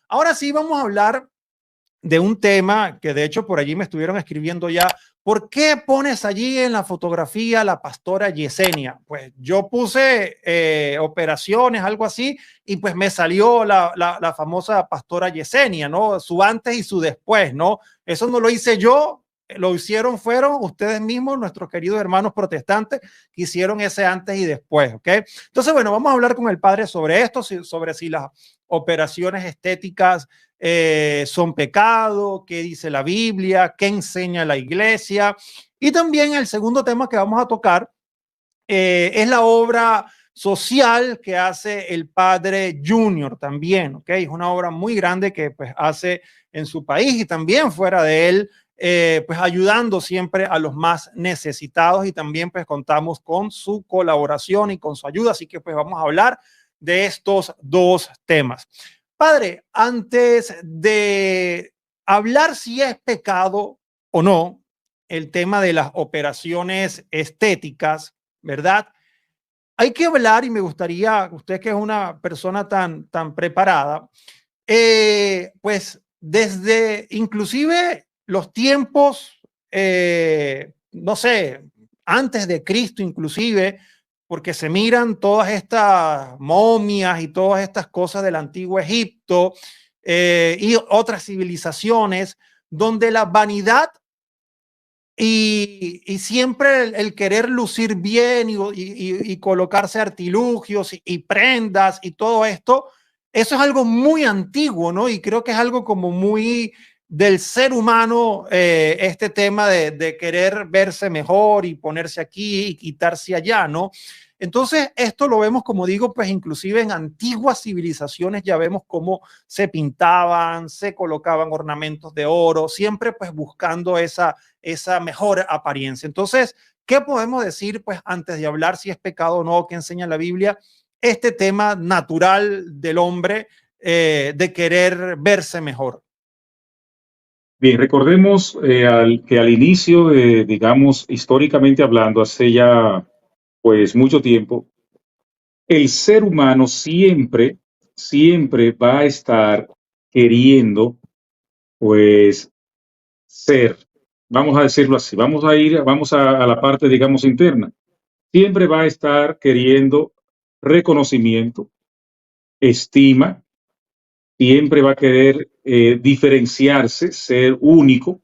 Ahora sí vamos a hablar de un tema que de hecho por allí me estuvieron escribiendo ya. ¿Por qué pones allí en la fotografía la pastora Yesenia? Pues yo puse operaciones, algo así, y pues me salió la famosa pastora Yesenia, ¿no? Su antes y su después, ¿no? Eso no lo hice yo, lo hicieron, fueron ustedes mismos, nuestros queridos hermanos protestantes, que hicieron ese antes y después, ¿ok? Entonces, bueno, vamos a hablar con el padre sobre esto, sobre si las operaciones estéticas son pecado, qué dice la Biblia, qué enseña la iglesia. Y también el segundo tema que vamos a tocar es la obra social que hace el padre Junior también, ¿ok? Es una obra muy grande que pues hace en su país y también fuera de él, pues ayudando siempre a los más necesitados y también pues contamos con su colaboración y con su ayuda, así que pues vamos a hablar de estos dos temas. Padre, antes de hablar si es pecado o no, el tema de las operaciones estéticas, ¿verdad? Hay que hablar y me gustaría, usted que es una persona tan preparada, pues desde inclusive los tiempos, no sé, antes de Cristo inclusive, porque se miran todas estas momias y todas estas cosas del antiguo Egipto y otras civilizaciones donde la vanidad y siempre el querer lucir bien y colocarse artilugios y prendas y todo esto, eso es algo muy antiguo, ¿no? Y creo que es algo como muy del ser humano, este tema de querer verse mejor y ponerse aquí y quitarse allá, ¿no? Entonces, esto lo vemos, como digo, pues inclusive en antiguas civilizaciones ya vemos cómo se pintaban, se colocaban ornamentos de oro, siempre pues buscando esa mejor apariencia. Entonces, ¿qué podemos decir pues antes de hablar si es pecado o no, qué enseña la Biblia? Este tema natural del hombre de querer verse mejor. Bien, recordemos que al inicio, digamos, históricamente hablando, hace ya pues mucho tiempo, el ser humano siempre va a estar queriendo pues ser, vamos a decirlo así, vamos a la parte, digamos, interna. Siempre va a estar queriendo reconocimiento, estima, siempre va a querer diferenciarse, ser único,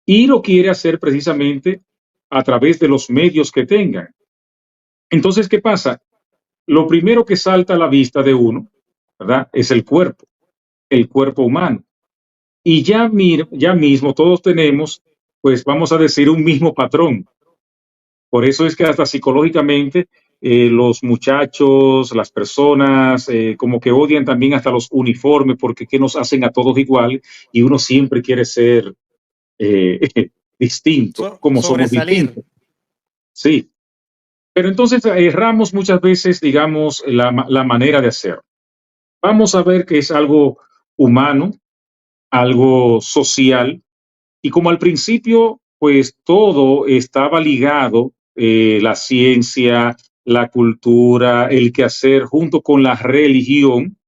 y lo quiere hacer precisamente a través de los medios que tengan. Entonces, ¿qué pasa? Lo primero que salta a la vista de uno, ¿verdad? Es el cuerpo humano. Y ya mismo todos tenemos, pues vamos a decir, un mismo patrón. Por eso es que hasta psicológicamente los muchachos, las personas, como que odian también hasta los uniformes, porque ¿qué nos hacen a todos igual? Y uno siempre quiere ser eh, distinto, como somos Sobresalir. distintos. Sí, pero entonces erramos muchas veces, digamos, la manera de hacer. Vamos a ver que es algo humano, algo social, y como al principio, pues todo estaba ligado, la ciencia, la cultura, el quehacer, junto con la religión,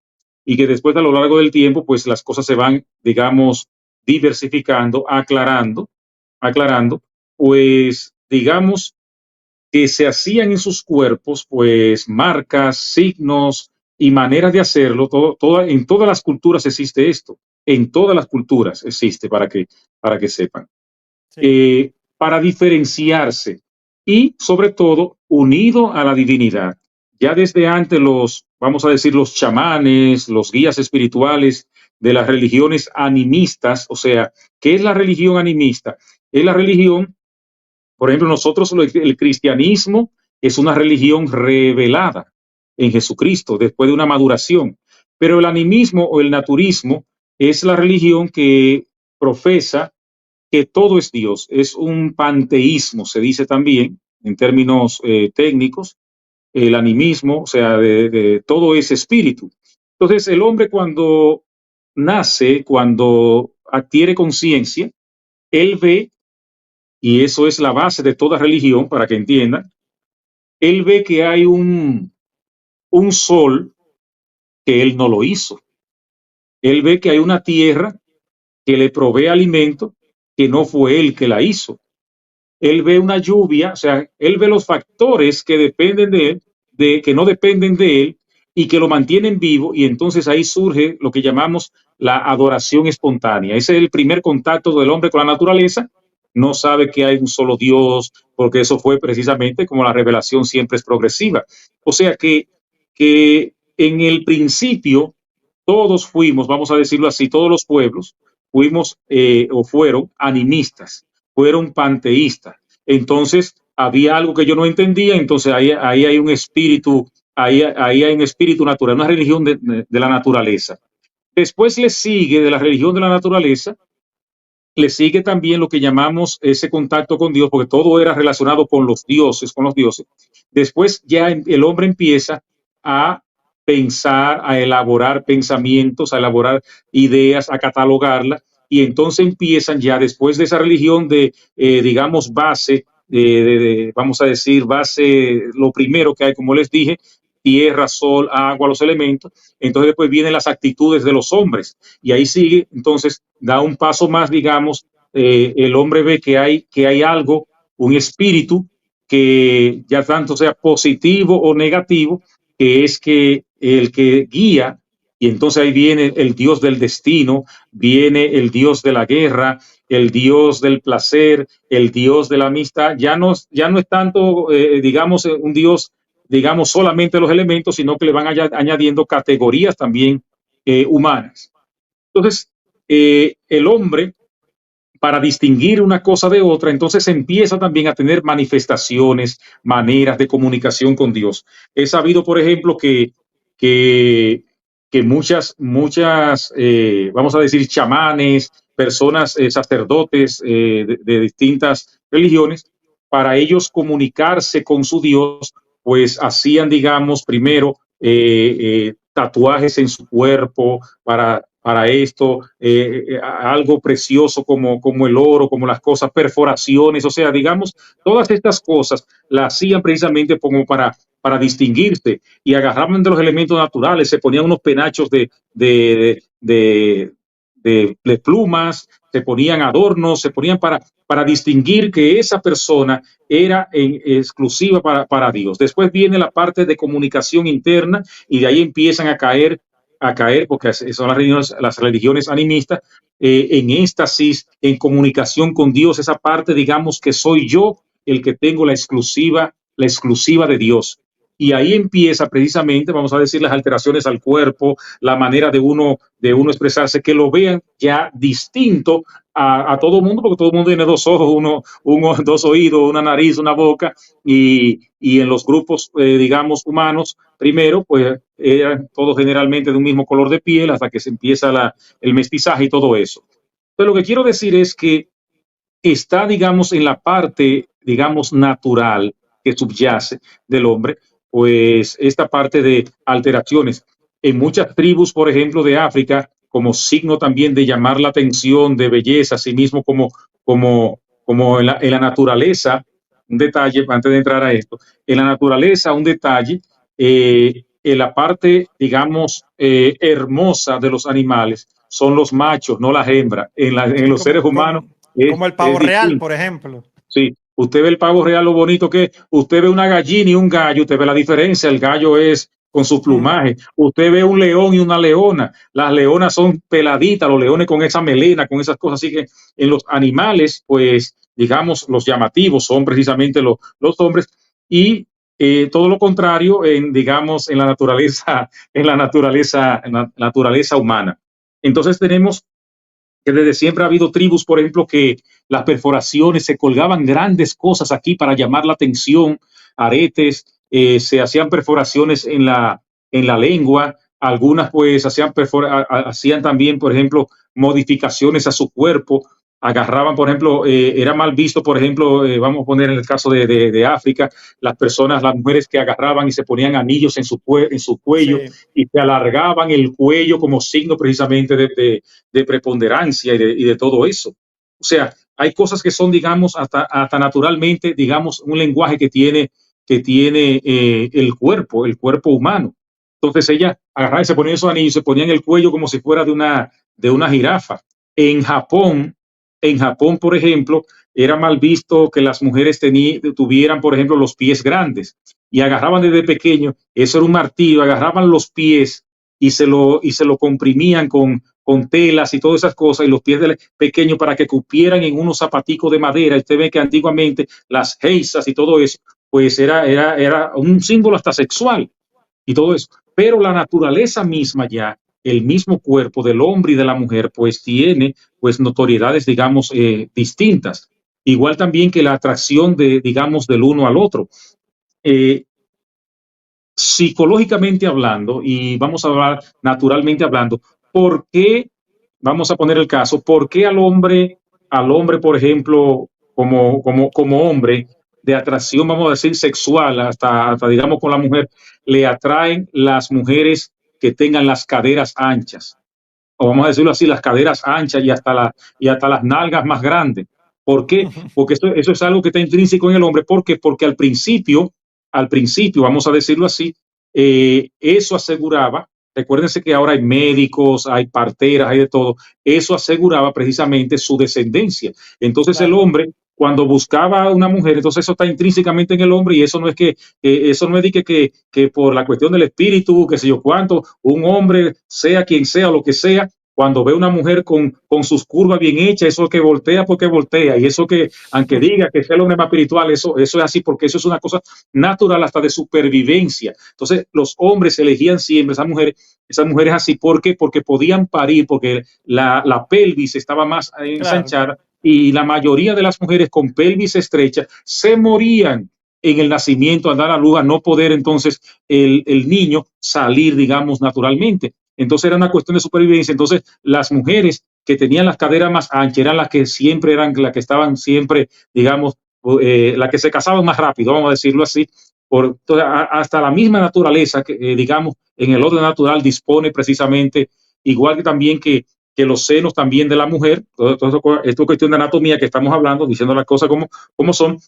y que después a lo largo del tiempo, pues las cosas se van, digamos, diversificando, aclarando, pues digamos que se hacían en sus cuerpos, pues marcas, signos y maneras de hacerlo. En todas las culturas existe esto. En todas las culturas existe, para que sepan. Sí. Para diferenciarse y, sobre todo, unido a la divinidad. Ya desde antes vamos a decir, los chamanes, los guías espirituales de las religiones animistas, o sea, ¿qué es la religión animista? Es la religión, por ejemplo, nosotros el cristianismo es una religión revelada en Jesucristo después de una maduración, pero el animismo o el naturismo es la religión que profesa que todo es Dios, es un panteísmo, se dice también en términos técnicos, el animismo, o sea, de todo es espíritu. Entonces, el hombre cuando nace, cuando adquiere conciencia, él ve, y eso es la base de toda religión, para que entiendan, él ve que hay un sol que él no lo hizo. Él ve que hay una tierra que le provee alimento, que no fue él que la hizo. Él ve una lluvia, o sea, él ve los factores que dependen de él, que no dependen de él y que lo mantienen vivo, y entonces ahí surge lo que llamamos la adoración espontánea. Ese es el primer contacto del hombre con la naturaleza. No sabe que hay un solo Dios, porque eso fue precisamente como la revelación siempre es progresiva. O sea que en el principio todos fuimos, vamos a decirlo así, todos los pueblos fuimos o fueron animistas, fueron panteístas. Entonces había algo que yo no entendía, entonces ahí hay un espíritu, ahí hay un espíritu natural, una religión de la naturaleza. Después le sigue de la religión de la naturaleza, le sigue también lo que llamamos ese contacto con Dios, porque todo era relacionado con los dioses, con los dioses. Después ya el hombre empieza a pensar, a elaborar pensamientos, a elaborar ideas, a catalogarlas, y entonces empiezan ya después de esa religión de, digamos, base, vamos a decir, base, lo primero que hay, como les dije, tierra, sol, agua, los elementos. Entonces después vienen las actitudes de los hombres y ahí sigue, entonces da un paso más, digamos, el hombre ve que hay algo, un espíritu que ya tanto sea positivo o negativo, que es que el que guía, y entonces ahí viene el Dios del destino, viene el Dios de la guerra, el Dios del placer, el Dios de la amistad. Ya no es tanto, digamos, un Dios, digamos, solamente los elementos, sino que le van añadiendo categorías también humanas. Entonces, el hombre, para distinguir una cosa de otra, entonces empieza también a tener manifestaciones, maneras de comunicación con Dios. He sabido, por ejemplo, que muchas vamos a decir, chamanes, personas, sacerdotes de distintas religiones, para ellos comunicarse con su Dios, pues hacían, digamos, primero tatuajes en su cuerpo para esto, algo precioso como el oro, como las cosas, perforaciones, o sea, digamos, todas estas cosas las hacían precisamente como para distinguirse y agarraban de los elementos naturales, se ponían unos penachos de plumas, se ponían adornos, se ponían para distinguir que esa persona era exclusiva para Dios. Después viene la parte de comunicación interna y de ahí empiezan a caer, porque son las religiones animistas, en éxtasis, en comunicación con Dios, esa parte, digamos, que soy yo el que tengo la exclusiva de Dios. Y ahí empieza precisamente, vamos a decir, las alteraciones al cuerpo, la manera de uno expresarse, que lo vean ya distinto a todo mundo, porque todo el mundo tiene dos ojos, dos oídos, una nariz, una boca, y en los grupos, digamos, humanos, primero, pues eran todos generalmente de un mismo color de piel hasta que se empieza el mestizaje y todo eso. Pero lo que quiero decir es que está, digamos, en la parte, digamos, natural que subyace del hombre, pues esta parte de alteraciones. En muchas tribus, por ejemplo, de África, como signo también de llamar la atención, de belleza, así mismo como en la naturaleza, un detalle, antes de entrar a esto, en la naturaleza, un detalle, en la parte, digamos, hermosa de los animales son los machos, no las hembras. En los seres humanos como el pavo real, por ejemplo. Sí, usted ve el pavo real, lo bonito que es. Usted ve una gallina y un gallo, usted ve la diferencia. El gallo es con su plumaje. Usted ve un león y una leona. Las leonas son peladitas, los leones con esa melena, con esas cosas. Así que en los animales, pues, digamos, los llamativos son precisamente los hombres. Y todo lo contrario, digamos, en la naturaleza humana. Entonces tenemos que desde siempre ha habido tribus, por ejemplo, que las perforaciones, se colgaban grandes cosas aquí para llamar la atención, aretes, se hacían perforaciones en la lengua, algunas pues hacían también, por ejemplo, modificaciones a su cuerpo, agarraban, por ejemplo, era mal visto, por ejemplo, vamos a poner en el caso de África, las mujeres que agarraban y se ponían anillos en su cuello, sí, y se alargaban el cuello como signo precisamente de preponderancia y de todo eso. O sea, hay cosas que son, digamos, hasta naturalmente, digamos, un lenguaje que tiene el cuerpo humano. Entonces ella agarraba y se ponía esos anillos, se ponía en el cuello como si fuera de una jirafa. En Japón, en Japón, por ejemplo, era mal visto que las mujeres tuvieran, por ejemplo, los pies grandes y agarraban desde pequeño, eso era un martillo, agarraban los pies y se lo comprimían con telas y todas esas cosas y los pies pequeños para que cupieran en unos zapaticos de madera. Usted ve que antiguamente las geisas y todo eso, pues era un símbolo hasta sexual y todo eso. Pero la naturaleza misma ya, el mismo cuerpo del hombre y de la mujer, pues tiene pues notoriedades, digamos, distintas. Igual también que la atracción de, digamos, del uno al otro. Eh, Psicológicamente hablando, y vamos a hablar naturalmente hablando, ¿por qué, vamos a poner el caso, por qué al hombre, por ejemplo, como hombre, de atracción, vamos a decir, sexual, hasta digamos con la mujer, le atraen las mujeres que tengan las caderas anchas? O vamos a decirlo así, las caderas anchas y hasta las nalgas más grandes. ¿Por qué? Porque eso es algo que está intrínseco en el hombre. ¿Por qué? Porque al principio, vamos a decirlo así, eso aseguraba, recuérdense que ahora hay médicos, hay parteras, hay de todo, eso aseguraba precisamente su descendencia. Entonces el hombre, cuando buscaba una mujer, entonces eso está intrínsecamente en el hombre y eso no es eso no es de que por la cuestión del espíritu, que sé yo cuánto, un hombre, sea quien sea o lo que sea, cuando ve una mujer con sus curvas bien hechas, eso que voltea porque voltea, y eso que, aunque diga que es el hombre más espiritual, eso es así, porque eso es una cosa natural hasta de supervivencia. Entonces, los hombres elegían siempre esas mujeres así, ¿por qué? Porque podían parir, porque la pelvis estaba más ensanchada, claro, y la mayoría de las mujeres con pelvis estrecha se morían en el nacimiento, al dar a luz, a no poder entonces el niño salir, digamos, naturalmente. Entonces era una cuestión de supervivencia. Entonces las mujeres que tenían las caderas más anchas eran las que siempre eran, las que estaban siempre, digamos, las que se casaban más rápido, vamos a decirlo así. Hasta la misma naturaleza, que, digamos, en el orden natural dispone precisamente, igual que también que los senos también de la mujer, todo esto es cuestión de anatomía que estamos hablando, diciendo las cosas como son.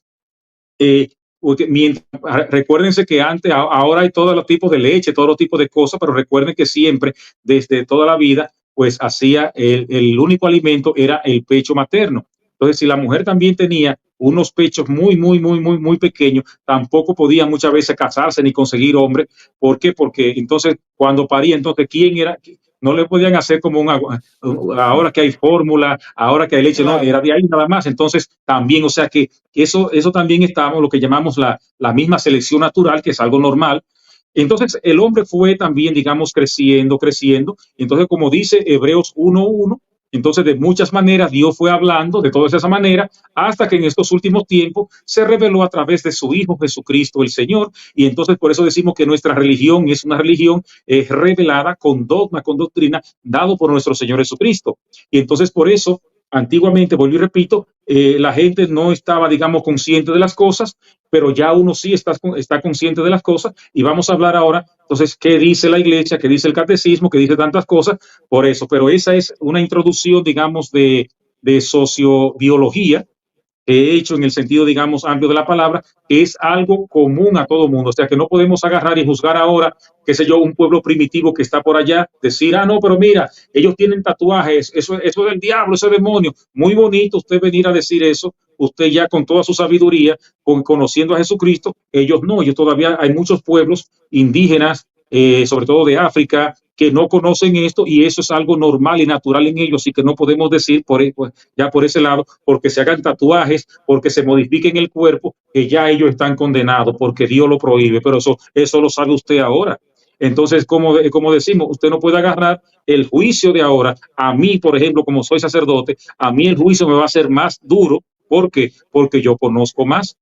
Mientras, recuérdense que antes, ahora hay todos los tipos de leche, todos los tipos de cosas, pero recuerden que siempre, desde toda la vida, pues hacía el único alimento era el pecho materno. Entonces, si la mujer también tenía unos pechos muy pequeños, tampoco podía muchas veces casarse ni conseguir hombre. ¿Por qué? Porque entonces, cuando paría, entonces, ¿quién era? No le podían hacer como ahora que hay fórmula, ahora que hay leche, no, era de ahí nada más. Entonces, también, o sea que eso también estamos, lo que llamamos la misma selección natural, que es algo normal. Entonces, el hombre fue también, digamos, creciendo. Entonces, como dice Hebreos 1:1, entonces, de muchas maneras, Dios fue hablando de todas esas maneras hasta que en estos últimos tiempos se reveló a través de su Hijo Jesucristo el Señor. Y entonces, por eso decimos que nuestra religión es una religión revelada con dogma, con doctrina, dado por nuestro Señor Jesucristo. Y entonces, por eso, antiguamente, vuelvo y repito, la gente no estaba, digamos, consciente de las cosas, pero ya uno sí está consciente de las cosas. Y vamos a hablar ahora, entonces, qué dice la iglesia, qué dice el catecismo, qué dice tantas cosas, por eso. Pero esa es una introducción, digamos, de sociobiología que he hecho en el sentido, digamos, amplio de la palabra, que es algo común a todo mundo. O sea, que no podemos agarrar y juzgar ahora, qué sé yo, un pueblo primitivo que está por allá, decir, no, pero mira, ellos tienen tatuajes, eso es del diablo, ese demonio. Muy bonito usted venir a decir eso, usted ya con toda su sabiduría, conociendo a Jesucristo, ellos no, ellos todavía hay muchos pueblos indígenas, sobre todo de África, que no conocen esto y eso es algo normal y natural en ellos, y que no podemos decir ya por ese lado, porque se hagan tatuajes, porque se modifiquen el cuerpo, que ya ellos están condenados, porque Dios lo prohíbe, pero eso lo sabe usted ahora. Entonces, como decimos, usted no puede agarrar el juicio de ahora. A mí, por ejemplo, como soy sacerdote, a mí el juicio me va a ser más duro. ¿Por qué? Porque yo conozco más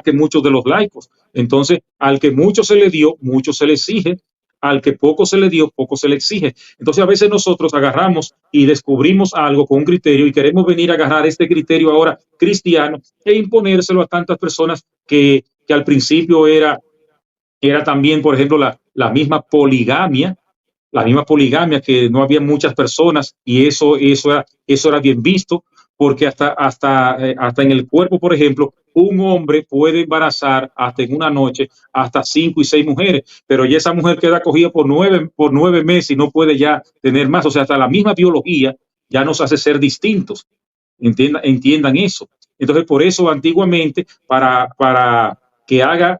que muchos de los laicos. Entonces, al que mucho se le dio, mucho se le exige. Al que poco se le dio, poco se le exige. Entonces, a veces nosotros agarramos y descubrimos algo con un criterio y queremos venir a agarrar este criterio ahora cristiano e imponérselo a tantas personas que al principio era también, por ejemplo, la misma poligamia, que no había muchas personas y eso era bien visto. porque hasta en el cuerpo, por ejemplo, un hombre puede embarazar hasta en una noche hasta 5 y 6 mujeres, pero ya esa mujer queda cogida por 9 meses y no puede ya tener más. O sea, hasta la misma biología ya nos hace ser distintos. Entiendan eso. Entonces, por eso antiguamente, para que haya,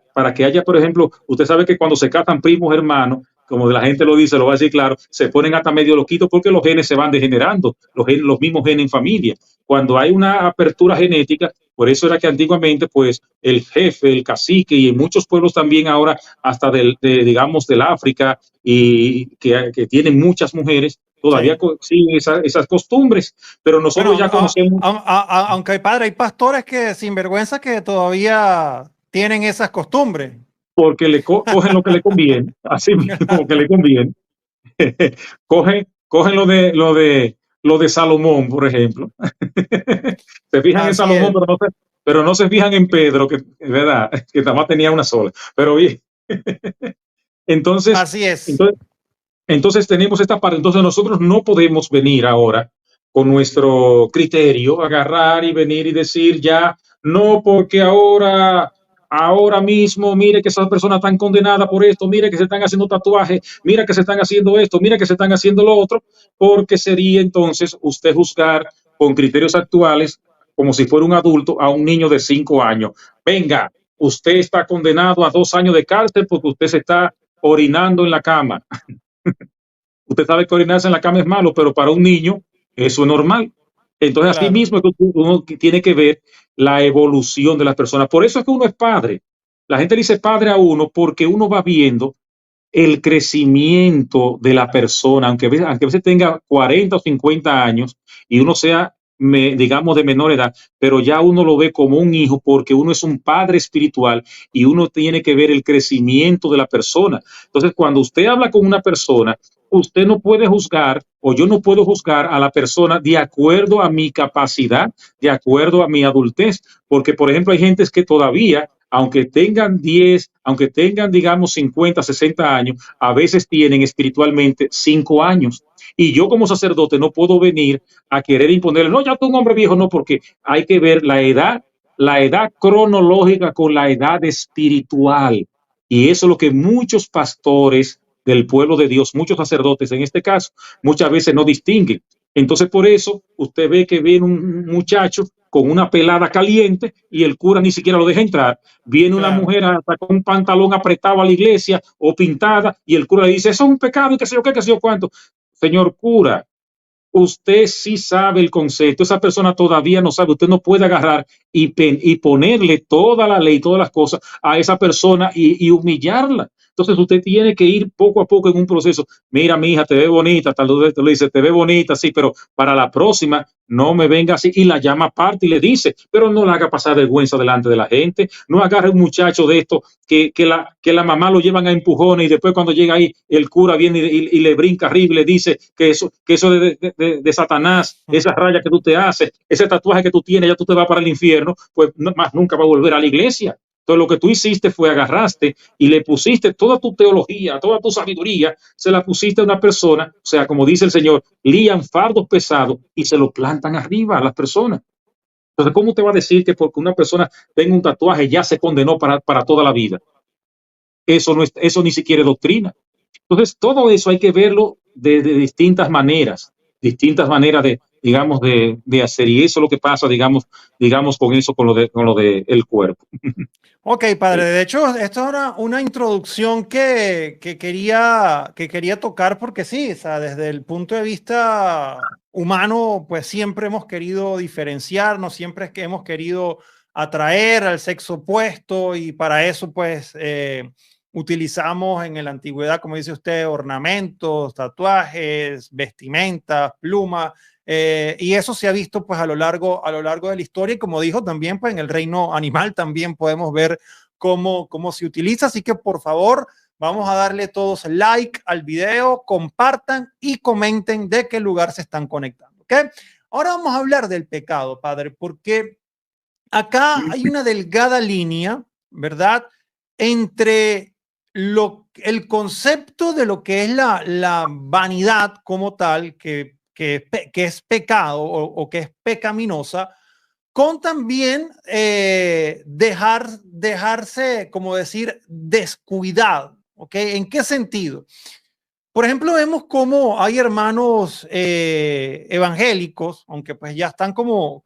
por ejemplo, usted sabe que cuando se casan primos hermanos, como la gente lo dice, lo va a decir claro, se ponen hasta medio loquitos porque los genes se van degenerando, los mismos genes en familia. Cuando hay una apertura genética, por eso era que antiguamente, pues, el jefe, el cacique y en muchos pueblos también ahora, hasta digamos, del África, y que tienen muchas mujeres, todavía Sí. siguen esas costumbres, pero nosotros Bueno, ya conocemos aunque hay padre, hay pastores que sin vergüenza que todavía tienen esas costumbres. porque cogen lo que le conviene, así mismo que le conviene. Cogen lo de Salomón, por ejemplo. Se fijan en Así Salomón, es, pero no se fijan en Pedro, que es verdad, que nada más tenía una sola. Pero bien, entonces, así es. entonces, entonces tenemos esta parte. Entonces nosotros no podemos venir ahora con nuestro criterio, agarrar y venir y decir ya, no, porque ahora mismo, mire que esas personas están condenadas por esto, mire que se están haciendo tatuajes, mira que se están haciendo esto, mira que se están haciendo lo otro, porque sería entonces usted juzgar con criterios actuales como si fuera un adulto a un niño de 5 años. Venga, usted está condenado a 2 años de cárcel porque usted se está orinando en la cama. Usted sabe que orinarse en la cama es malo, pero para un niño eso es normal. Entonces, así Claro, mismo es que uno tiene que ver la evolución de las personas. Por eso es que uno es padre. La gente dice padre a uno porque uno va viendo el crecimiento de la persona, aunque a veces tenga 40 o 50 años y uno sea, digamos, de menor edad, pero ya uno lo ve como un hijo porque uno es un padre espiritual y uno tiene que ver el crecimiento de la persona. Entonces, cuando usted habla con una persona, usted no puede juzgar o yo no puedo juzgar a la persona de acuerdo a mi capacidad, de acuerdo a mi adultez, porque, por ejemplo, hay gentes que todavía aunque tengan 10, aunque tengan, digamos, 50, 60 años, a veces tienen espiritualmente 5 años. Y yo como sacerdote no puedo venir a querer imponerle, no, ya tú un hombre viejo, no, porque hay que ver la edad cronológica con la edad espiritual. Y eso es lo que muchos pastores del pueblo de Dios, muchos sacerdotes en este caso, muchas veces no distinguen. Entonces, por eso usted ve que viene un muchacho con una pelada caliente y el cura ni siquiera lo deja entrar. Viene una claro. mujer hasta con un pantalón apretado a la iglesia o pintada y el cura le dice, eso es un pecado y qué sé yo qué sé yo cuánto. Señor cura, usted sí sabe el concepto, esa persona todavía no sabe, usted no puede agarrar y ponerle toda la ley, todas las cosas a esa persona y humillarla. Entonces usted tiene que ir poco a poco en un proceso. Mira, mi hija, te ve bonita, tal vez te lo dice, te ve bonita, sí, pero para la próxima no me venga así y la llama aparte y le dice, pero no la haga pasar vergüenza delante de la gente, no agarre un muchacho de esto que la mamá lo llevan a empujones y después cuando llega ahí el cura viene y le brinca arriba y le dice que eso de Satanás, esa raya que tú te haces, ese tatuaje que tú tienes, ya tú te vas para el infierno, pues no, más nunca va a volver a la iglesia. Entonces lo que tú hiciste fue agarraste y le pusiste toda tu teología, toda tu sabiduría, se la pusiste a una persona, o sea, como dice el Señor, lían fardos pesados y se lo plantan arriba a las personas. Entonces, ¿cómo te va a decir que porque una persona tenga un tatuaje ya se condenó para toda la vida? Eso, no es, eso ni siquiera es doctrina. Entonces, todo eso hay que verlo de distintas maneras de, digamos, de hacer. Y eso es lo que pasa, digamos con eso, con lo de el cuerpo. Ok, padre. De hecho, esto era una introducción que quería tocar porque sí, o sea, desde el punto de vista humano, pues siempre hemos querido diferenciarnos, siempre es que hemos querido atraer al sexo opuesto y para eso, pues, utilizamos en la antigüedad, como dice usted, ornamentos, tatuajes, vestimentas, plumas. Y eso se ha visto pues a lo largo de la historia y como dijo también pues en el reino animal también podemos ver cómo se utiliza. Así que por favor vamos a darle todos like al video, compartan y comenten de qué lugar se están conectando. ¿Okay? Ahora vamos a hablar del pecado, padre, porque acá hay una delgada línea, ¿verdad? Entre el concepto de lo que es la vanidad como tal, que que es pecado o que es pecaminosa, con también dejarse, como decir, descuidado. ¿Ok? ¿En qué sentido? Por ejemplo, vemos cómo hay hermanos evangélicos, aunque pues ya están como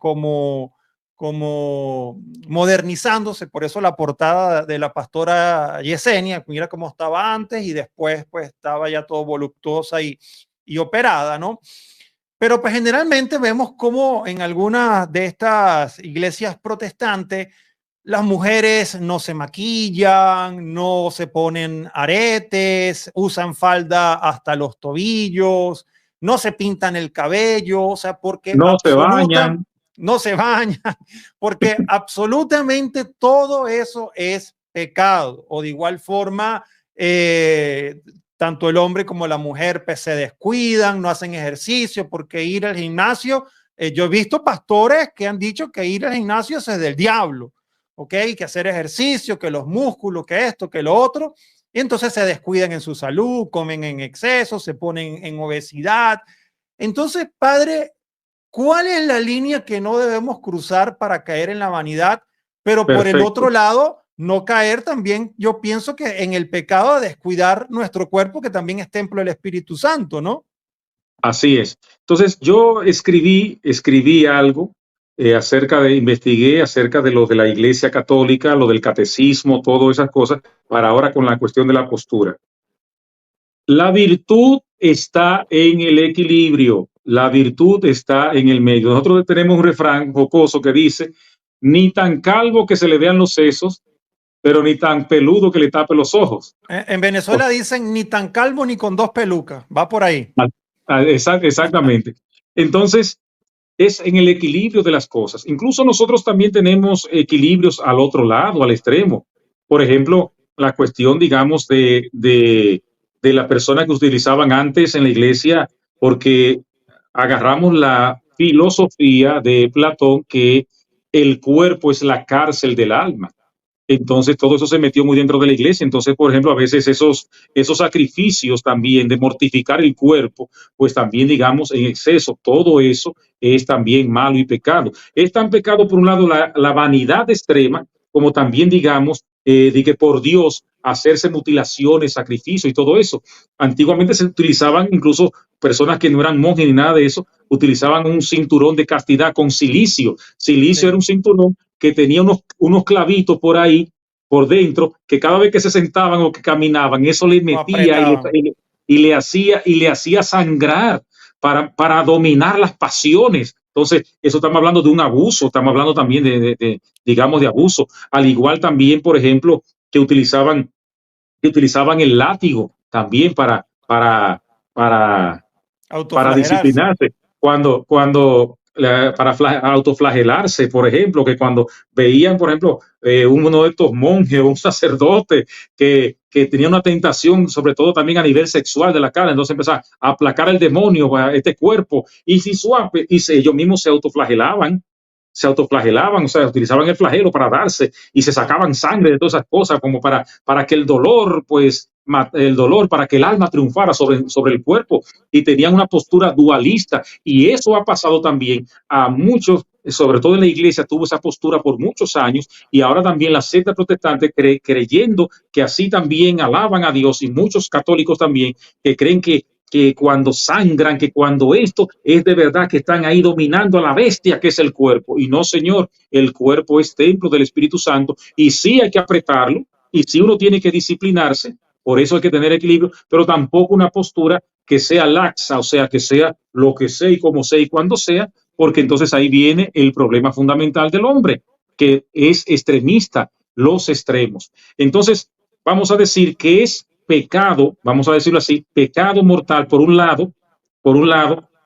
modernizándose, por eso la portada de la pastora Yesenia, mira cómo estaba antes y después pues estaba ya todo voluptuosa y operada, ¿no? Pero pues generalmente vemos cómo en algunas de estas iglesias protestantes las mujeres no se maquillan, no se ponen aretes, usan falda hasta los tobillos, no se pintan el cabello, o sea, porque No se bañan. no se bañan, porque absolutamente todo eso es pecado. O de igual forma, tanto el hombre como la mujer pues, se descuidan, no hacen ejercicio, porque ir al gimnasio, yo he visto pastores que han dicho que ir al gimnasio es del diablo. ¿Ok? Que hacer ejercicio, que los músculos, que esto, que lo otro, y entonces se descuidan en su salud, comen en exceso, se ponen en obesidad. Entonces, padre, ¿cuál es la línea que no debemos cruzar para caer en la vanidad? Pero por el otro lado, no caer también, yo pienso que en el pecado de descuidar nuestro cuerpo, que también es templo del Espíritu Santo, ¿no? Así es. Entonces, yo escribí algo investigué acerca de lo de la Iglesia Católica, lo del catecismo, todas esas cosas, para ahora con la cuestión de la postura. La virtud está en el equilibrio, la virtud está en el medio. Nosotros tenemos un refrán jocoso que dice, ni tan calvo que se le vean los sesos, pero ni tan peludo que le tape los ojos. En Venezuela dicen ni tan calvo ni con dos pelucas, va por ahí. Exactamente. Entonces, es en el equilibrio de las cosas. Incluso nosotros también tenemos equilibrios al otro lado, al extremo. Por ejemplo, la cuestión, digamos, de la persona que utilizaban antes en la iglesia, porque agarramos la filosofía de Platón que el cuerpo es la cárcel del alma. Entonces todo eso se metió muy dentro de la iglesia. Entonces, por ejemplo, a veces esos sacrificios también de mortificar el cuerpo, pues también digamos en exceso, todo eso es también malo y pecado. Es tan pecado por un lado la vanidad extrema, como también digamos de que por Dios hacerse mutilaciones, sacrificios y todo eso. Antiguamente se utilizaban incluso personas que no eran monjes ni nada de eso, utilizaban un cinturón de castidad con silicio. Silicio sí. Era un cinturón que tenía unos clavitos por ahí, por dentro, que cada vez que se sentaban o que caminaban, eso le metía y le hacía sangrar para dominar las pasiones. Entonces, eso estamos hablando de un abuso, estamos hablando también digamos, de abuso. Al igual también, por ejemplo, que utilizaban el látigo también para disciplinarse. Para autoflagelarse, por ejemplo, que cuando veían, por ejemplo, uno de estos monjes o un sacerdote que tenía una tentación, sobre todo también a nivel sexual de la carne, entonces empezaba a aplacar el demonio a este cuerpo y si suave, y ellos mismos se autoflagelaban, o sea, utilizaban el flagelo para darse y se sacaban sangre de todas esas cosas como para que el dolor, para que el alma triunfara sobre el cuerpo, y tenían una postura dualista, y eso ha pasado también a muchos, sobre todo en la iglesia tuvo esa postura por muchos años, y ahora también la secta protestante creyendo que así también alaban a Dios, y muchos católicos también que creen que cuando sangran, que cuando esto es de verdad que están ahí dominando a la bestia que es el cuerpo. Y no, señor, el cuerpo es templo del Espíritu Santo y sí hay que apretarlo y sí uno tiene que disciplinarse, por eso hay que tener equilibrio, pero tampoco una postura que sea laxa, o sea, que sea lo que sea y como sea y cuando sea, porque entonces ahí viene el problema fundamental del hombre, que es extremista, los extremos. Entonces, vamos a decir que es pecado, vamos a decirlo así, pecado mortal por un lado,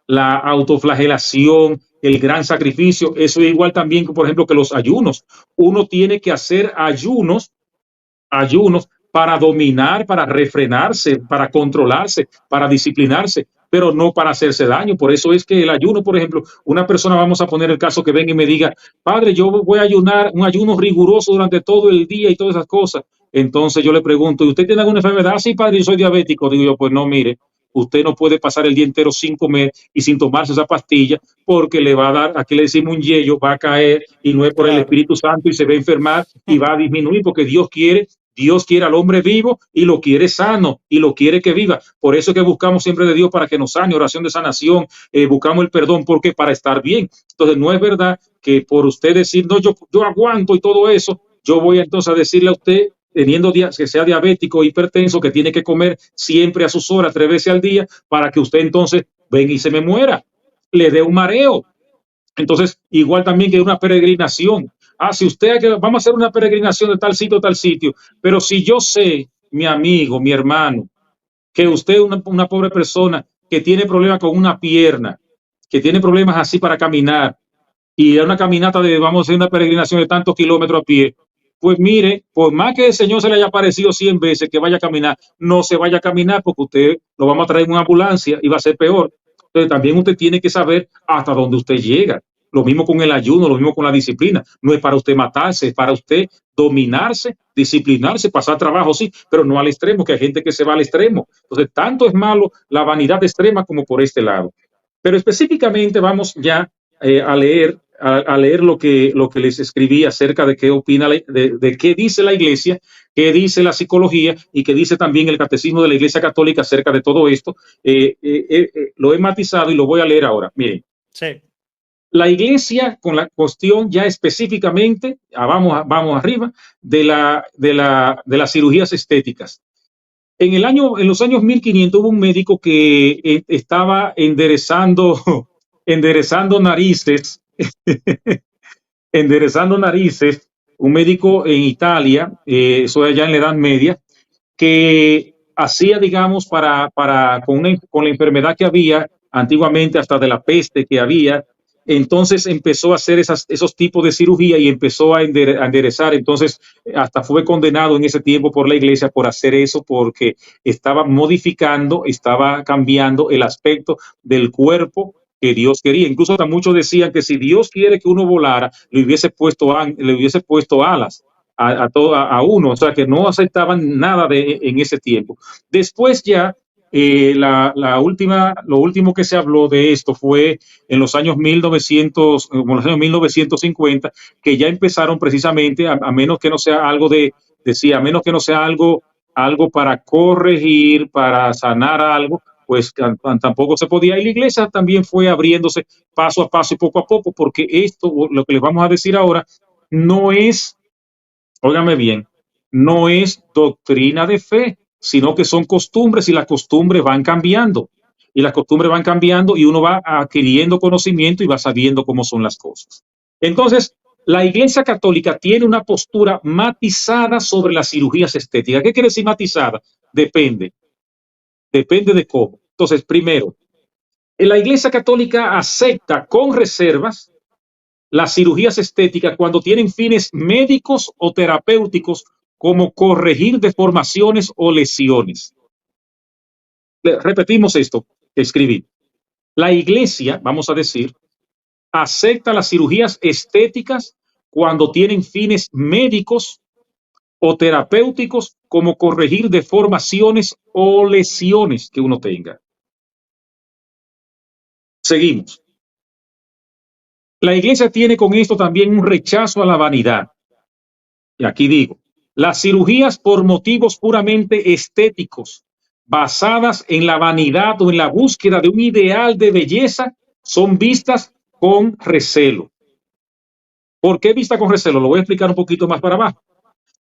la autoflagelación, el gran sacrificio. Eso es igual también, por ejemplo, que los ayunos. Uno tiene que hacer ayunos para dominar, para refrenarse, para controlarse, para disciplinarse, pero no para hacerse daño. Por eso es que el ayuno, por ejemplo, una persona, vamos a poner el caso que venga y me diga, padre, yo voy a ayunar, un ayuno riguroso durante todo el día y todas esas cosas. Entonces yo le pregunto, ¿y usted tiene alguna enfermedad? Sí, padre, yo soy diabético. Digo yo, pues no, mire, usted no puede pasar el día entero sin comer y sin tomarse esa pastilla, porque le va a dar, aquí le decimos un yello, va a caer y no es por el Claro. Espíritu Santo y se va a enfermar y va a disminuir, porque Dios quiere al hombre vivo y lo quiere sano y lo quiere que viva. Por eso es que buscamos siempre de Dios para que nos sane, oración de sanación, buscamos el perdón, porque para estar bien. Entonces no es verdad que por usted decir, no, yo aguanto y todo eso, yo voy entonces a decirle a usted, teniendo que sea diabético, hipertenso, que tiene que comer siempre a sus horas, 3 veces al día, para que usted entonces venga y se me muera, le dé un mareo. Entonces, igual también que una peregrinación. Si usted, vamos a hacer una peregrinación de tal sitio a tal sitio, pero si yo sé, mi amigo, mi hermano, que usted es una pobre persona que tiene problemas con una pierna, que tiene problemas así para caminar, y es una caminata vamos a hacer una peregrinación de tantos kilómetros a pie, pues mire, por más que el Señor se le haya aparecido 100 veces que vaya a caminar, no se vaya a caminar, porque usted lo vamos a traer en una ambulancia y va a ser peor. Entonces también usted tiene que saber hasta dónde usted llega. Lo mismo con el ayuno, lo mismo con la disciplina. No es para usted matarse, es para usted dominarse, disciplinarse, pasar trabajo, sí, pero no al extremo, que hay gente que se va al extremo. Entonces, tanto es malo la vanidad extrema como por este lado. Pero específicamente vamos ya a leer lo que les escribí acerca de qué opina, de qué dice la Iglesia, qué dice la psicología y qué dice también el Catecismo de la Iglesia Católica acerca de todo esto. Lo he matizado y lo voy a leer ahora. Miren. Sí. La Iglesia, con la cuestión ya específicamente, vamos arriba, de las cirugías estéticas. En los años 1500 hubo un médico que estaba enderezando narices, enderezando narices, un médico en Italia, eso allá en la Edad Media, que hacía, digamos, con la enfermedad que había antiguamente, hasta de la peste que había. Entonces empezó a hacer esos tipos de cirugía y empezó a enderezar. Entonces hasta fue condenado en ese tiempo por la Iglesia por hacer eso, porque estaba modificando, estaba cambiando el aspecto del cuerpo que Dios quería. Incluso hasta muchos decían que si Dios quiere que uno volara, le hubiese puesto alas a uno, o sea que no aceptaban nada en ese tiempo. Después ya, lo último que se habló de esto fue en los años 1950, que ya empezaron precisamente, a menos que no sea algo a menos que no sea algo para corregir, para sanar algo, pues tampoco se podía. Y la Iglesia también fue abriéndose paso a paso y poco a poco, porque esto, lo que les vamos a decir ahora, no es, óigame bien, no es doctrina de fe, sino que son costumbres, y las costumbres van cambiando. Y las costumbres van cambiando y uno va adquiriendo conocimiento y va sabiendo cómo son las cosas. Entonces, la Iglesia Católica tiene una postura matizada sobre las cirugías estéticas. ¿Qué quiere decir matizada? Depende de cómo. Entonces, primero, la Iglesia Católica acepta con reservas las cirugías estéticas cuando tienen fines médicos o terapéuticos, como corregir deformaciones o lesiones. Repetimos esto que escribí. La Iglesia, vamos a decir, acepta las cirugías estéticas cuando tienen fines médicos o terapéuticos, como corregir deformaciones o lesiones que uno tenga. Seguimos. La Iglesia tiene con esto también un rechazo a la vanidad. Y aquí digo, las cirugías por motivos puramente estéticos, basadas en la vanidad o en la búsqueda de un ideal de belleza, son vistas con recelo. ¿Por qué vista con recelo? Lo voy a explicar un poquito más para abajo.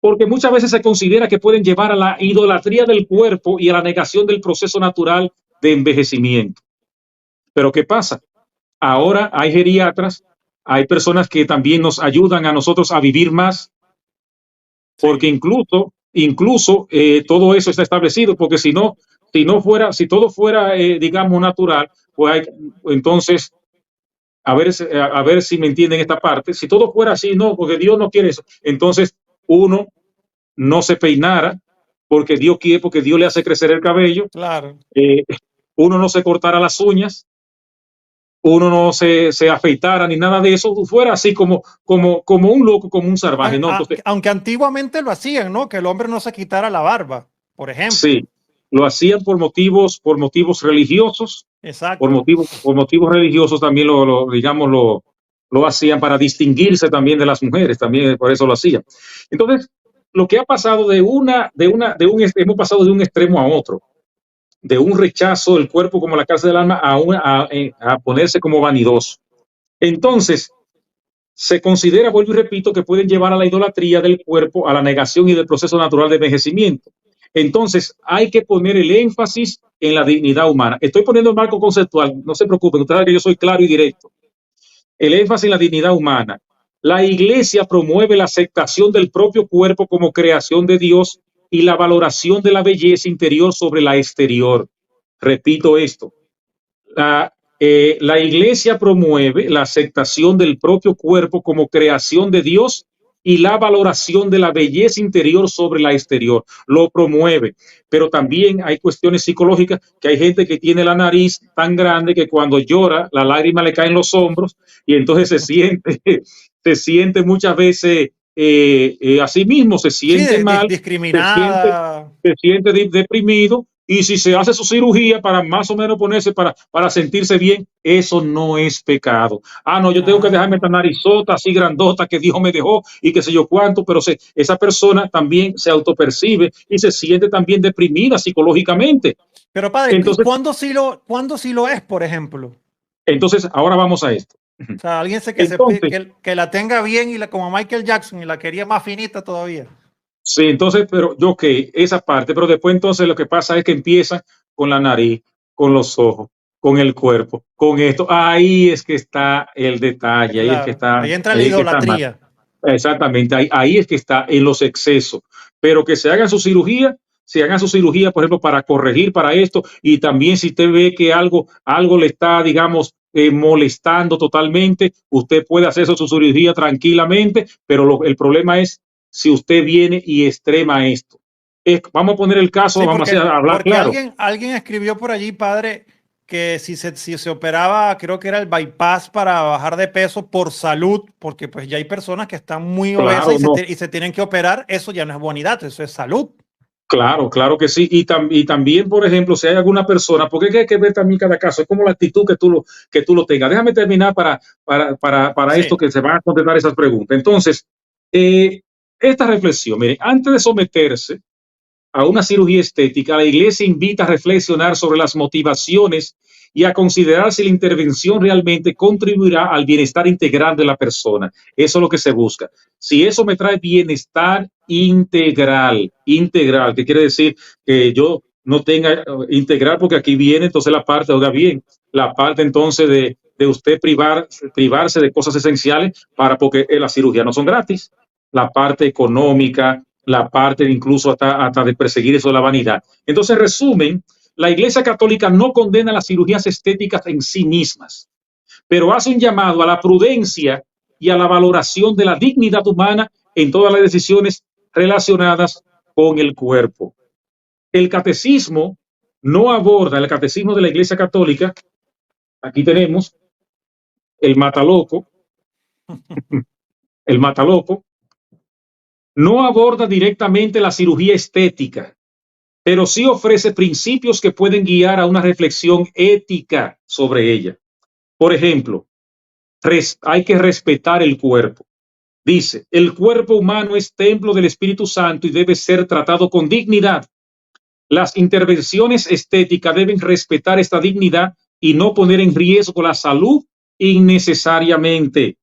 Porque muchas veces se considera que pueden llevar a la idolatría del cuerpo y a la negación del proceso natural de envejecimiento. Pero ¿qué pasa? Ahora hay geriatras, hay personas que también nos ayudan a nosotros a vivir más, porque incluso todo eso está establecido, porque si todo fuera, digamos, natural, pues entonces, a ver si me entienden esta parte, si todo fuera así, no, porque Dios no quiere eso, entonces uno no se peinara, porque Dios quiere, porque Dios le hace crecer el cabello, Claro. Uno no se cortara las uñas, uno no se afeitara ni nada de eso, fuera así como un loco, como un salvaje, ¿no? Entonces, aunque antiguamente lo hacían, ¿no? Que el hombre no se quitara la barba, por ejemplo. Sí, lo hacían por motivos religiosos, Exacto. por motivos religiosos también digamos, lo hacían para distinguirse también de las mujeres, también por eso lo hacían. Entonces, lo que ha pasado hemos pasado de un extremo a otro, de un rechazo del cuerpo como la cárcel del alma a ponerse como vanidoso. Entonces, se considera, vuelvo y repito, que pueden llevar a la idolatría del cuerpo, a la negación y del proceso natural de envejecimiento. Entonces, hay que poner el énfasis en la dignidad humana. Estoy poniendo el marco conceptual, no se preocupen, ustedes saben que yo soy claro y directo. El énfasis en la dignidad humana. La Iglesia promueve la aceptación del propio cuerpo como creación de Dios y la valoración de la belleza interior sobre la exterior. Repito esto. La Iglesia promueve la aceptación del propio cuerpo como creación de Dios y la valoración de la belleza interior sobre la exterior. Lo promueve, pero también hay cuestiones psicológicas, que hay gente que tiene la nariz tan grande que cuando llora la lágrima le cae en los hombros y entonces se siente muchas veces a sí mismo, se Sí, siente mal, discriminada. se siente deprimido. Y si se hace su cirugía para más o menos ponerse, para sentirse bien, eso no es pecado. Ah, no, yo tengo que dejarme esta narizota así grandota que Dios me dejó y qué sé yo cuánto, pero esa persona también se autopercibe y se siente también deprimida psicológicamente. Pero padre, Entonces, ¿cuándo sí lo es, por ejemplo? entonces ahora vamos a esto. O sea, alguien Entonces, que la tenga bien y como Michael Jackson y la quería más finita todavía. sí, entonces, pero yo esa parte, pero después entonces lo que pasa es que empieza con la nariz, con los ojos, con el cuerpo, con esto. Ahí es que está el detalle, Claro, ahí entra la ahí es que está mal. idolatría. Exactamente, ahí es que está en los excesos. Pero que se hagan su cirugía, por ejemplo, para corregir para esto, y también si usted ve que algo le está, digamos, molestando totalmente, usted puede hacer su cirugía tranquilamente, pero el problema es si usted viene y extrema esto. Vamos a poner el caso, Sí, vamos a hablar porque claro. alguien escribió por allí, padre, que si se operaba, creo que era el bypass para bajar de peso por salud, porque pues ya hay personas que están muy obesas Claro, no. y se tienen que operar, eso ya no es vanidad, eso es salud. Claro, claro que sí. Y también, por ejemplo, si hay alguna persona, porque hay que ver también cada caso, es como la actitud que tú lo tengas. Déjame terminar para esto Sí, que se van a contestar esas preguntas. Entonces, esta reflexión, mire, antes de someterse a una cirugía estética, la Iglesia invita a reflexionar sobre las motivaciones y a considerar si la intervención realmente contribuirá al bienestar integral de la persona. Eso es lo que se busca. Si eso me trae bienestar integral, que quiere decir que yo no tenga integral, porque aquí viene entonces la parte, oiga bien, la parte entonces de usted privarse de cosas esenciales porque las cirugías no son gratis. La parte económica, la parte incluso hasta de perseguir eso de la vanidad. Entonces, resumen, la Iglesia Católica no condena las cirugías estéticas en sí mismas, pero hace un llamado a la prudencia y a la valoración de la dignidad humana en todas las decisiones relacionadas con el cuerpo. El catecismo no aborda, el catecismo de la Iglesia Católica, aquí tenemos el mataloco, el mataloco, no aborda directamente la cirugía estética, pero sí ofrece principios que pueden guiar a una reflexión ética sobre ella. Por ejemplo, hay que respetar el cuerpo. Dice, el cuerpo humano es templo del Espíritu Santo y debe ser tratado con dignidad. Las intervenciones estéticas deben respetar esta dignidad y no poner en riesgo la salud innecesariamente.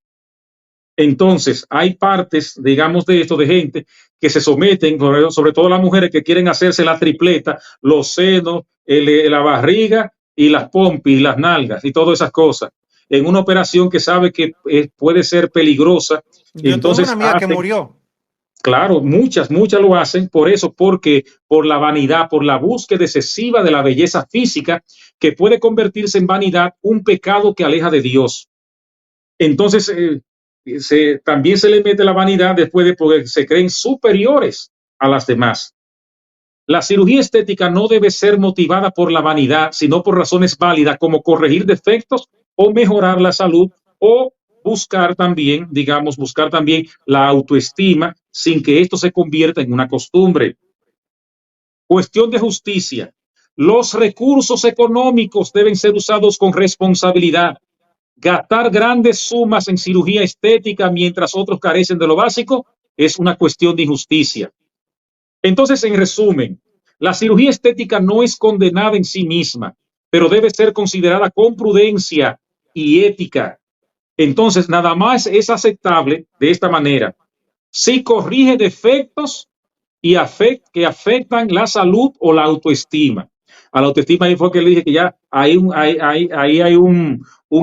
Entonces, hay partes, digamos, de esto, de gente que se someten, sobre todo las mujeres que quieren hacerse la tripleta, los senos, la barriga y las pompis, las nalgas y todas esas cosas, en una operación que sabe que puede ser peligrosa. yo tuve una Entonces, amiga que murió. claro, muchas lo hacen por eso, porque por la vanidad, por la búsqueda excesiva de la belleza física, que puede convertirse en vanidad, un pecado que aleja de Dios. Entonces, también se le mete la vanidad después de porque se creen superiores a las demás. La cirugía estética no debe ser motivada por la vanidad, sino por razones válidas como corregir defectos o mejorar la salud o buscar también la autoestima sin que esto se convierta en una costumbre. Cuestión de justicia. Los recursos económicos deben ser usados con responsabilidad. Gastar grandes sumas en cirugía estética mientras otros carecen de lo básico es una cuestión de injusticia. Entonces, en resumen, la cirugía estética no es condenada en sí misma, pero debe ser considerada con prudencia y ética. Entonces, nada más es aceptable de esta manera si corrige defectos que afectan la salud o la autoestima. A la autoestima ahí fue que le dije que ya hay un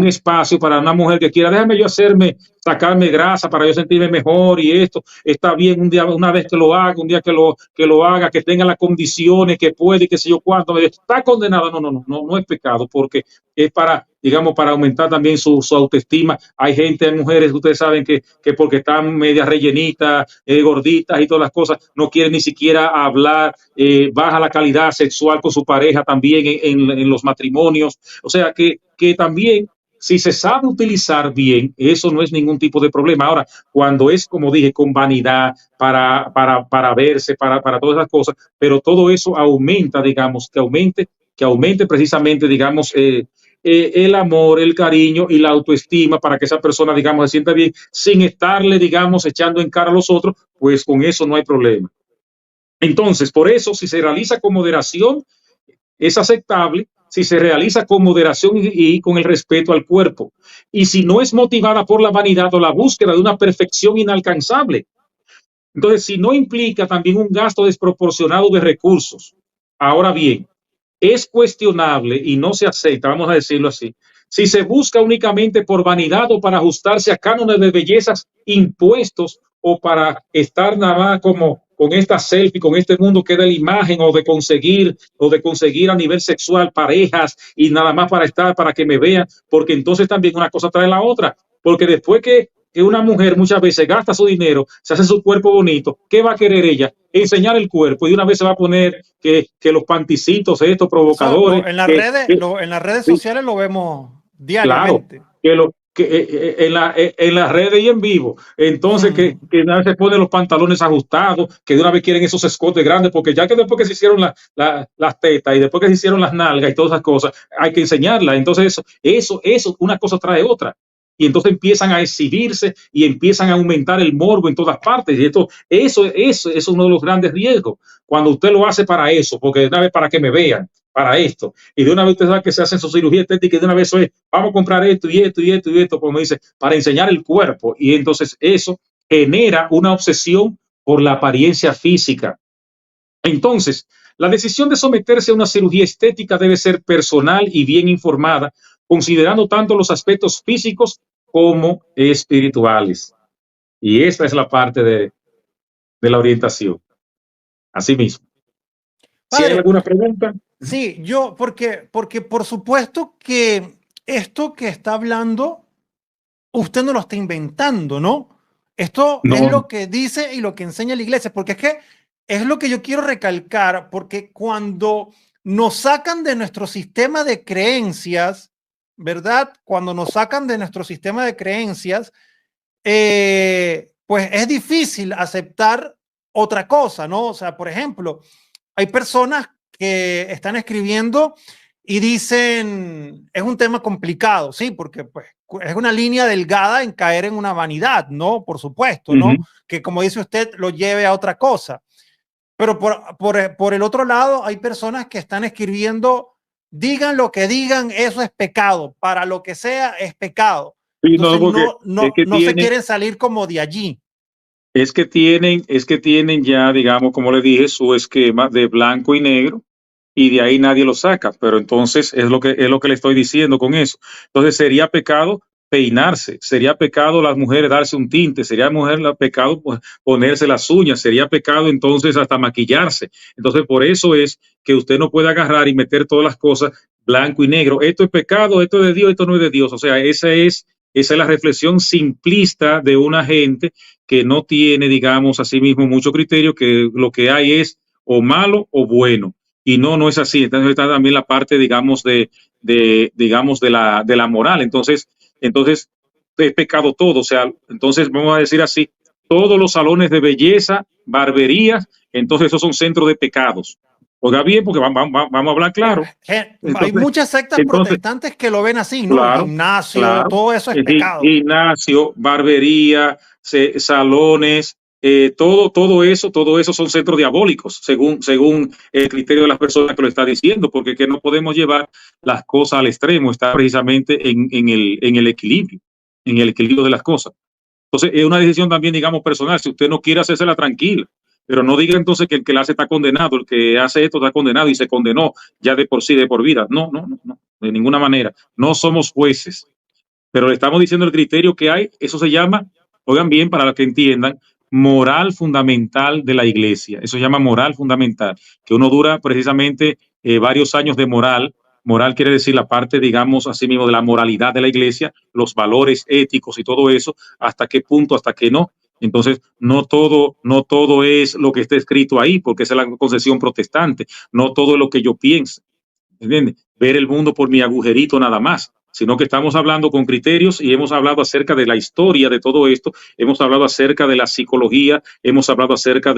espacio para una mujer que quiera, déjame yo sacarme grasa para yo sentirme mejor y esto está bien un día, una vez que lo haga, un día que lo haga, que tenga las condiciones, que puede y que sé yo cuánto, está condenado. No es pecado porque es para, digamos, para aumentar también su autoestima. Hay gente, hay mujeres que ustedes saben que porque están medias rellenitas, gorditas y todas las cosas, no quieren ni siquiera hablar, baja la calidad sexual con su pareja también en los matrimonios. O sea que también, si se sabe utilizar bien, eso no es ningún tipo de problema. Ahora, cuando es, como dije, con vanidad, para verse, para todas esas cosas, pero todo eso aumenta, digamos, que aumente precisamente, digamos, el amor, el cariño y la autoestima para que esa persona, digamos, se sienta bien sin estarle, digamos, echando en cara a los otros, pues con eso no hay problema. Entonces, por eso, si se realiza con moderación, es aceptable si se realiza con moderación y con el respeto al cuerpo. Y si no es motivada por la vanidad o la búsqueda de una perfección inalcanzable. Entonces, si no implica también un gasto desproporcionado de recursos. Ahora bien, es cuestionable y no se acepta, vamos a decirlo así, si se busca únicamente por vanidad o para ajustarse a cánones de bellezas impuestos o para estar nada más como con esta selfie, con este mundo que da la imagen o de conseguir a nivel sexual parejas y nada más para estar, para que me vean, porque entonces también una cosa trae la otra, porque después que una mujer muchas veces gasta su dinero, se hace su cuerpo bonito, ¿qué va a querer ella? Enseñar el cuerpo y de una vez se va a poner que los panticitos, estos provocadores. En las redes Sí, sociales lo vemos claro, diariamente. en las redes y en vivo. Entonces, que una vez se ponen los pantalones ajustados, que de una vez quieren esos escotes grandes, porque ya que después que se hicieron las tetas y después que se hicieron las nalgas y todas esas cosas, hay que enseñarlas. Entonces, una cosa trae otra. Y entonces empiezan a exhibirse y empiezan a aumentar el morbo en todas partes. Y eso es uno de los grandes riesgos. Cuando usted lo hace para eso, porque de una vez para que me vean, para esto. Y de una vez usted sabe que se hacen su cirugía estética y de una vez eso es, vamos a comprar esto y esto y esto y esto, como dice, para enseñar el cuerpo. Y entonces eso genera una obsesión por la apariencia física. Entonces, la decisión de someterse a una cirugía estética debe ser personal y bien informada, considerando tanto los aspectos físicos como espirituales. Y esta es la parte de la orientación. Así mismo. Si hay Padre, alguna pregunta. sí, porque por supuesto que esto que está hablando, usted no lo está inventando, ¿no? Esto es No, lo que dice y lo que enseña la iglesia, porque es que es lo que yo quiero recalcar, porque cuando nos sacan de nuestro sistema de creencias, ¿verdad? Cuando nos sacan de nuestro sistema de creencias, pues es difícil aceptar otra cosa, ¿no? O sea, por ejemplo, hay personas que están escribiendo y dicen, es un tema complicado, sí, porque pues es una línea delgada en caer en una vanidad, ¿no? Por supuesto, ¿no? Que como dice usted, lo lleve a otra cosa. Pero por el otro lado, hay personas que están escribiendo, digan lo que digan, eso es pecado, para lo que sea es pecado. sí, Entonces porque es que no se tienen, quieren salir como de allí. es que tienen ya, digamos, como le dije, su esquema de blanco y negro, y de ahí nadie lo saca. Pero entonces es lo que le estoy diciendo con eso. Entonces sería pecado peinarse, sería pecado las mujeres darse un tinte, sería pecado pues, ponerse las uñas, sería pecado entonces hasta maquillarse. Entonces por eso es que usted no puede agarrar y meter todas las cosas blanco y negro. Esto es pecado, esto es de Dios, esto no es de Dios. O sea, esa es la reflexión simplista de una gente que no tiene, digamos, así mismo mucho criterio, que lo que hay es o malo o bueno. Y no es así. Entonces está también la parte, digamos, digamos, de la moral. Entonces es pecado todo. O sea, entonces vamos a decir así, todos los salones de belleza, barberías, entonces esos son centros de pecados. Oiga bien, porque vamos a hablar claro. Hay muchas sectas protestantes que lo ven así, ¿no? Claro, El gimnasio, claro. todo eso es pecado. Gimnasio, barbería, salones, todo eso son centros diabólicos, según el criterio de las personas que lo está diciendo, porque que no podemos llevar las cosas al extremo, está precisamente en el equilibrio de las cosas. Entonces, es una decisión también, digamos, personal. Si usted no quiere hacérsela, tranquila. Pero no diga entonces que el que la hace está condenado, el que hace esto está condenado y se condenó ya de por sí, de por vida. No, de ninguna manera. No somos jueces, pero le estamos diciendo el criterio que hay. Eso se llama, oigan bien, para los que entiendan, moral fundamental de la iglesia. Eso se llama moral fundamental, que uno dura precisamente varios años de moral. Moral quiere decir la parte, digamos, así mismo de la moralidad de la iglesia, los valores éticos y todo eso, hasta qué punto, hasta qué no. Entonces, no todo es lo que está escrito ahí, porque esa es la concepción protestante. No todo es lo que yo pienso. ¿Entiendes? Ver el mundo por mi agujerito nada más, sino que estamos hablando con criterios y hemos hablado acerca de la historia de todo esto, hemos hablado acerca de la psicología, hemos hablado acerca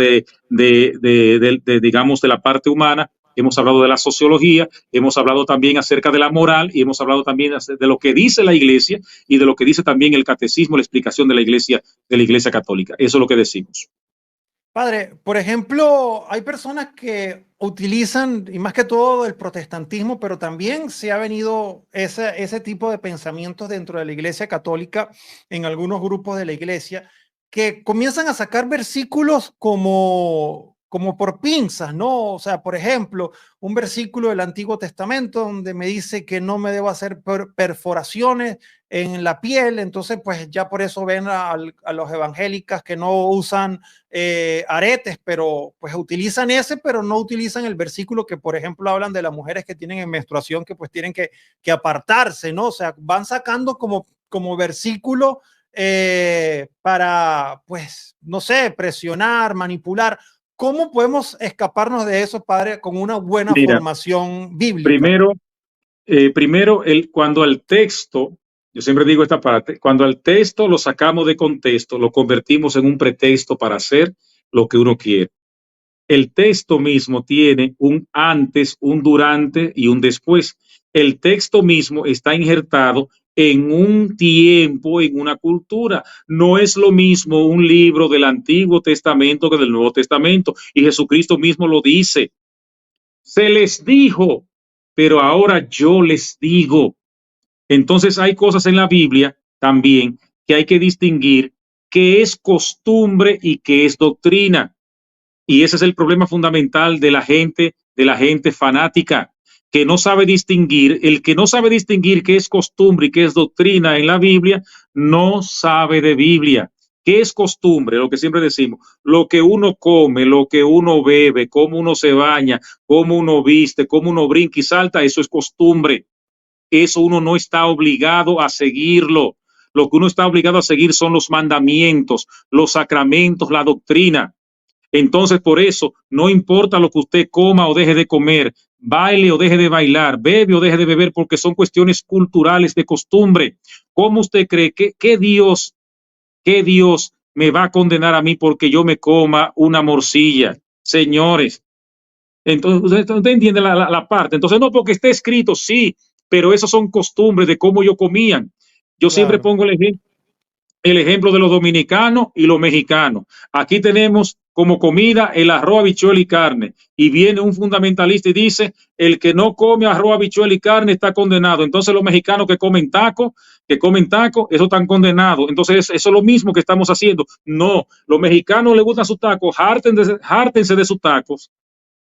digamos, de la parte humana, hemos hablado de la sociología, hemos hablado también acerca de la moral y hemos hablado también de lo que dice la iglesia y de lo que dice también el catecismo, la explicación de la iglesia católica. Eso es lo que decimos. Padre, por ejemplo, hay personas que utilizan, y más que todo el protestantismo, pero también se ha venido ese tipo de pensamientos dentro de la Iglesia Católica, en algunos grupos de la Iglesia, que comienzan a sacar versículos como por pinzas, ¿no? O sea, por ejemplo, un versículo del Antiguo Testamento donde me dice que no me debo hacer perforaciones en la piel, entonces pues ya por eso ven a los evangélicas que no usan aretes, pero pues utilizan ese, pero no utilizan el versículo que por ejemplo hablan de las mujeres que tienen en menstruación, que pues tienen que apartarse, ¿no? O sea, van sacando como versículo para pues, no sé, presionar, manipular. ¿Cómo podemos escaparnos de eso, padre, con una buena formación bíblica? Primero, cuando al texto, yo siempre digo esta parte, cuando al texto lo sacamos de contexto, lo convertimos en un pretexto para hacer lo que uno quiere. El texto mismo tiene un antes, un durante y un después. El texto mismo está injertado en un tiempo, en una cultura. No es lo mismo un libro del Antiguo Testamento que del Nuevo Testamento. Y Jesucristo mismo lo dice. Se les dijo, pero ahora yo les digo. Entonces hay cosas en la Biblia también que hay que distinguir qué es costumbre y qué es doctrina. Y ese es el problema fundamental de la gente fanática, que no sabe distinguir. El que no sabe distinguir qué es costumbre y qué es doctrina en la Biblia, no sabe de Biblia. ¿Qué es costumbre? Lo que siempre decimos, lo que uno come, lo que uno bebe, cómo uno se baña, cómo uno viste, cómo uno brinca y salta, eso es costumbre. Eso uno no está obligado a seguirlo. Lo que uno está obligado a seguir son los mandamientos, los sacramentos, la doctrina. Entonces, por eso, no importa lo que usted coma o deje de comer, baile o deje de bailar, bebe o deje de beber, porque son cuestiones culturales de costumbre. ¿Cómo usted cree que Dios me va a condenar a mí porque yo me coma una morcilla? Señores, entonces usted entiende la parte. Entonces, no, porque esté escrito, sí, pero esas son costumbres de cómo yo comían. Yo siempre pongo el ejemplo de los dominicanos y los mexicanos. Aquí tenemos como comida el arroz, habichuela y carne. Y viene un fundamentalista y dice, el que no come arroz, habichuela y carne está condenado. Entonces los mexicanos que comen taco, eso están condenados. Entonces eso es lo mismo que estamos haciendo. No, los mexicanos les gustan sus tacos, hártense de sus tacos,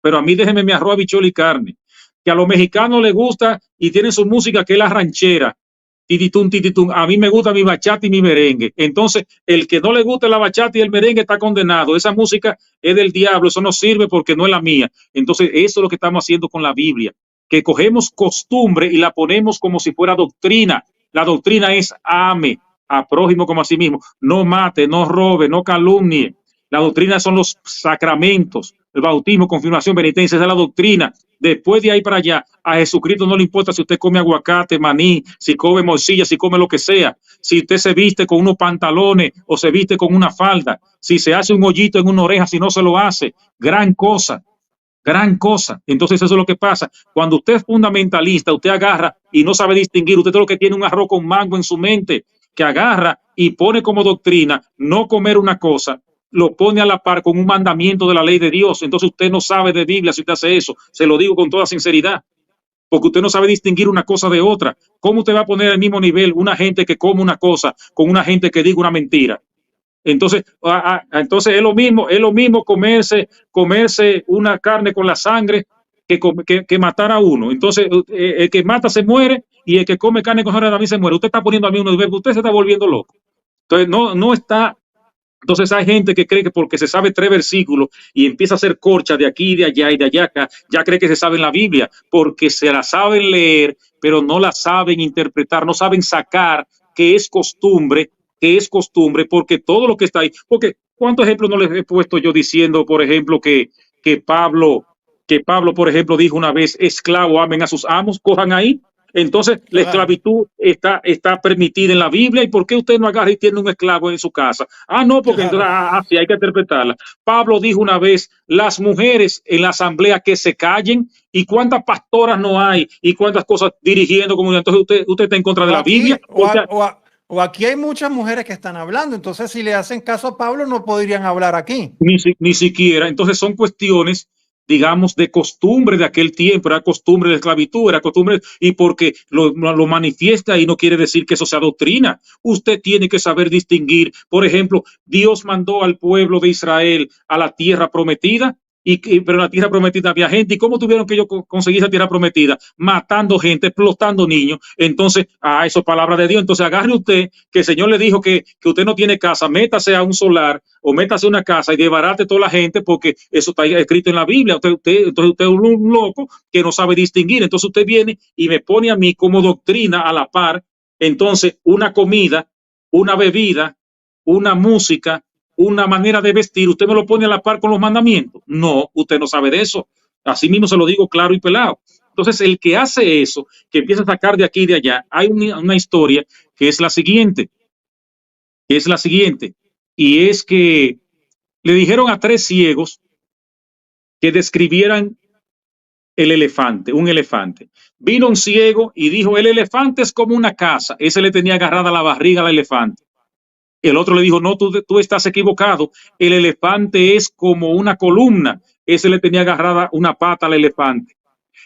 pero a mí déjenme mi arroz, habichuela y carne. Que a los mexicanos les gusta y tienen su música que es la ranchera. Tititún, tititún. A mí me gusta mi bachata y mi merengue. Entonces, el que no le gusta la bachata y el merengue está condenado. Esa música es del diablo, eso no sirve porque no es la mía. Entonces, eso es lo que estamos haciendo con la Biblia, que cogemos costumbre y la ponemos como si fuera doctrina. La doctrina es ame a prójimo como a sí mismo. No mate, no robe, no calumnie. La doctrina son los sacramentos, el bautismo, confirmación, penitencia, esa es la doctrina. Después de ahí para allá, a Jesucristo no le importa si usted come aguacate, maní, si come morcilla, si come lo que sea, si usted se viste con unos pantalones o se viste con una falda, si se hace un hoyito en una oreja, si no se lo hace, gran cosa. Gran cosa. Entonces eso es lo que pasa. Cuando usted es fundamentalista, usted agarra y no sabe distinguir, usted todo lo que tiene un arroz con mango en su mente, que agarra y pone como doctrina no comer una cosa, lo pone a la par con un mandamiento de la ley de Dios. Entonces usted no sabe de Biblia si usted hace eso. Se lo digo con toda sinceridad, porque usted no sabe distinguir una cosa de otra. ¿Cómo usted va a poner al mismo nivel una gente que come una cosa con una gente que diga una mentira? Entonces es lo mismo comerse una carne con la sangre que matar a uno. Entonces, el que mata se muere y el que come carne con sangre también se muere. Usted está poniendo a mí uno, usted se está volviendo loco. Entonces, no está. Entonces hay gente que cree que porque se sabe 3 versículos y empieza a hacer corcha de aquí, de allá y de allá acá, ya cree que se sabe en la Biblia, porque se la saben leer, pero no la saben interpretar, no saben sacar que es costumbre, porque todo lo que está ahí, porque ¿cuántos ejemplos no les he puesto yo diciendo, por ejemplo, que Pablo, por ejemplo, dijo una vez, esclavo, amen a sus amos, cojan ahí? Entonces, la Claro. esclavitud está permitida en la Biblia. ¿Y por qué usted no agarra y tiene un esclavo en su casa? Ah, no, porque Claro. sí hay que interpretarla. Pablo dijo una vez, las mujeres en la asamblea que se callen. ¿Y cuántas pastoras no hay? ¿Y cuántas cosas dirigiendo comunidad? Entonces, usted está en contra de O la aquí, Biblia. Porque o aquí hay muchas mujeres que están hablando, entonces si le hacen caso a Pablo no podrían hablar aquí. ni siquiera. Entonces son cuestiones, digamos, de costumbre de aquel tiempo, era costumbre de esclavitud, era costumbre, y porque lo manifiesta y no quiere decir que eso sea doctrina. Usted tiene que saber distinguir. Por ejemplo, Dios mandó al pueblo de Israel a la tierra prometida. Pero en la tierra prometida había gente. ¿Y cómo tuvieron que ellos conseguir esa tierra prometida? Matando gente, explotando niños. Entonces, eso es palabra de Dios. Entonces, agarre usted que el Señor le dijo que usted no tiene casa, métase a un solar o métase a una casa y desbarate toda la gente porque eso está escrito en la Biblia. Entonces usted es un loco que no sabe distinguir. Entonces usted viene y me pone a mí como doctrina a la par. Entonces, una comida, una bebida, una música, una manera de vestir, usted me lo pone a la par con los mandamientos. No, usted no sabe de eso. Así mismo se lo digo claro y pelado. Entonces, el que hace eso, que empieza a sacar de aquí y de allá, hay una historia que es la siguiente, y es que le dijeron a 3 ciegos que describieran un elefante. Vino un ciego y dijo, el elefante es como una casa. Ese le tenía agarrada la barriga al elefante. El otro le dijo, no, tú estás equivocado. El elefante es como una columna. Ese le tenía agarrada una pata al elefante.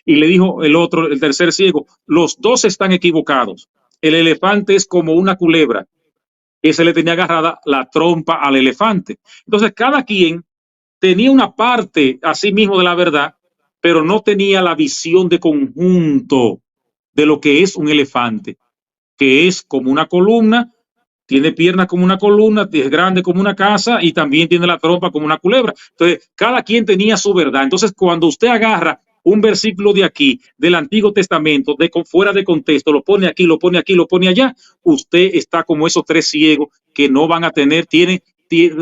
Y le dijo el tercer ciego, los dos están equivocados. El elefante es como una culebra. Ese le tenía agarrada la trompa al elefante. Entonces, cada quien tenía una parte a sí mismo de la verdad, pero no tenía la visión de conjunto de lo que es un elefante, que es como una columna, tiene piernas como una columna, es grande como una casa y también tiene la trompa como una culebra. Entonces, cada quien tenía su verdad. Entonces, cuando usted agarra un versículo de aquí, del Antiguo Testamento, fuera de contexto, lo pone aquí, lo pone aquí, lo pone allá, usted está como esos 3 ciegos que no van a tener,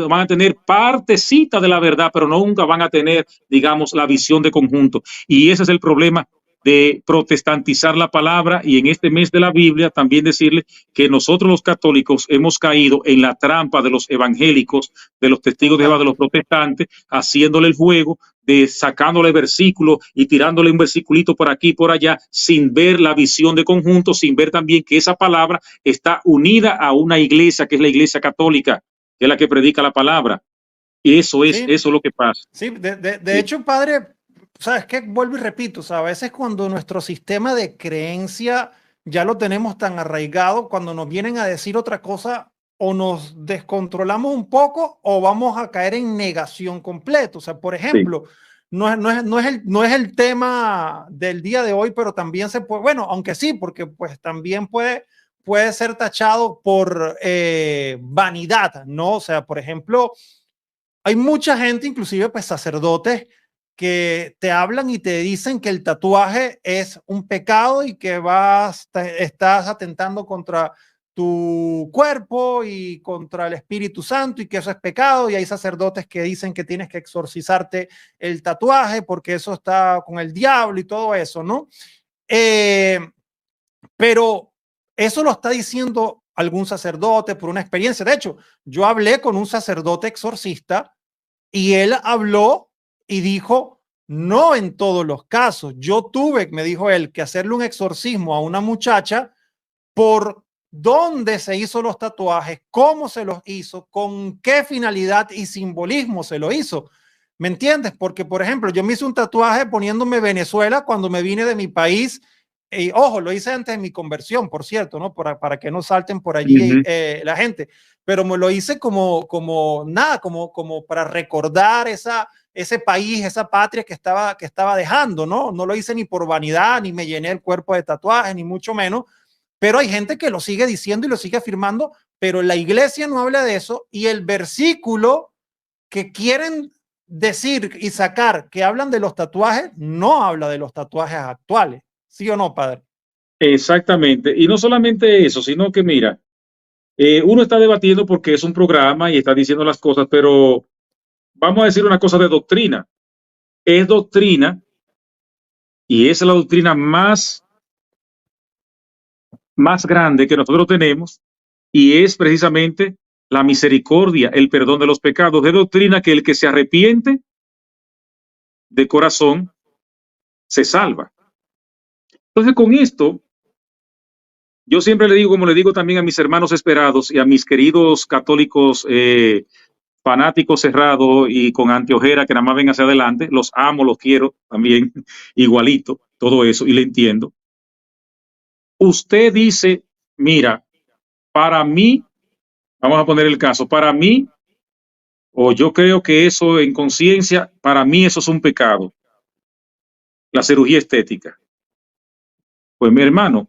van a tener partecita de la verdad, pero nunca van a tener, digamos, la visión de conjunto. Y ese es el problema de protestantizar la palabra, y en este mes de la Biblia también decirle que nosotros los católicos hemos caído en la trampa de los evangélicos, de los testigos de Jehová, de los protestantes, haciéndole el juego de sacándole versículos y tirándole un versiculito por aquí y por allá, sin ver la visión de conjunto, sin ver también que esa palabra está unida a una iglesia, que es la iglesia católica, que es la que predica la palabra. Y eso Sí, es lo que pasa. sí, de hecho, padre, sabes que vuelvo y repito, o sea, a veces cuando nuestro sistema de creencia ya lo tenemos tan arraigado, cuando nos vienen a decir otra cosa, o nos descontrolamos un poco o vamos a caer en negación completa. O sea, por Sí. ejemplo, no es el tema del día de hoy, pero también se puede, bueno, aunque sí, porque pues también puede ser tachado por vanidad, ¿no? O sea, por ejemplo, hay mucha gente, inclusive pues sacerdotes, que te hablan y te dicen que el tatuaje es un pecado y que estás atentando contra tu cuerpo y contra el Espíritu Santo y que eso es pecado. Y hay sacerdotes que dicen que tienes que exorcizarte el tatuaje porque eso está con el diablo y todo eso, ¿no? Eh, pero eso lo está diciendo algún sacerdote por una experiencia. De hecho, yo hablé con un sacerdote exorcista y él habló y dijo No en todos los casos. Yo tuve, me dijo él, que hacerle un exorcismo a una muchacha por dónde se hizo los tatuajes, cómo se los hizo, con qué finalidad y simbolismo se lo hizo. ¿Me entiendes? Porque, por ejemplo, yo me hice un tatuaje poniéndome Venezuela cuando me vine de mi país. Y ojo, lo hice antes de mi conversión, por cierto, ¿no? Para que no salten por allí la gente. Pero me lo hice como para recordar ese país, esa patria que estaba dejando, ¿no? No lo hice ni por vanidad, ni me llené el cuerpo de tatuajes, ni mucho menos. Pero hay gente que lo sigue diciendo y lo sigue afirmando, pero la iglesia no habla de eso, y el versículo que quieren decir y sacar que hablan de los tatuajes no habla de los tatuajes actuales. ¿Sí o no, padre? Exactamente. Y no solamente eso, sino que mira, uno está debatiendo porque es un programa y está diciendo las cosas, pero vamos a decir una cosa de doctrina. Es doctrina y es la doctrina más grande que nosotros tenemos, y es precisamente la misericordia, el perdón de los pecados. De doctrina que el que se arrepiente de corazón se salva. Entonces, con esto, yo siempre le digo, como le digo también a mis hermanos esperados y a mis queridos católicos fanáticos cerrados y con anteojera que nada más ven hacia adelante, los amo, los quiero también, igualito, todo eso, y le entiendo. Usted dice, mira, para mí, vamos a poner el caso, para mí, o yo creo que eso en conciencia, para mí eso es un pecado, la cirugía estética. Pues mi hermano,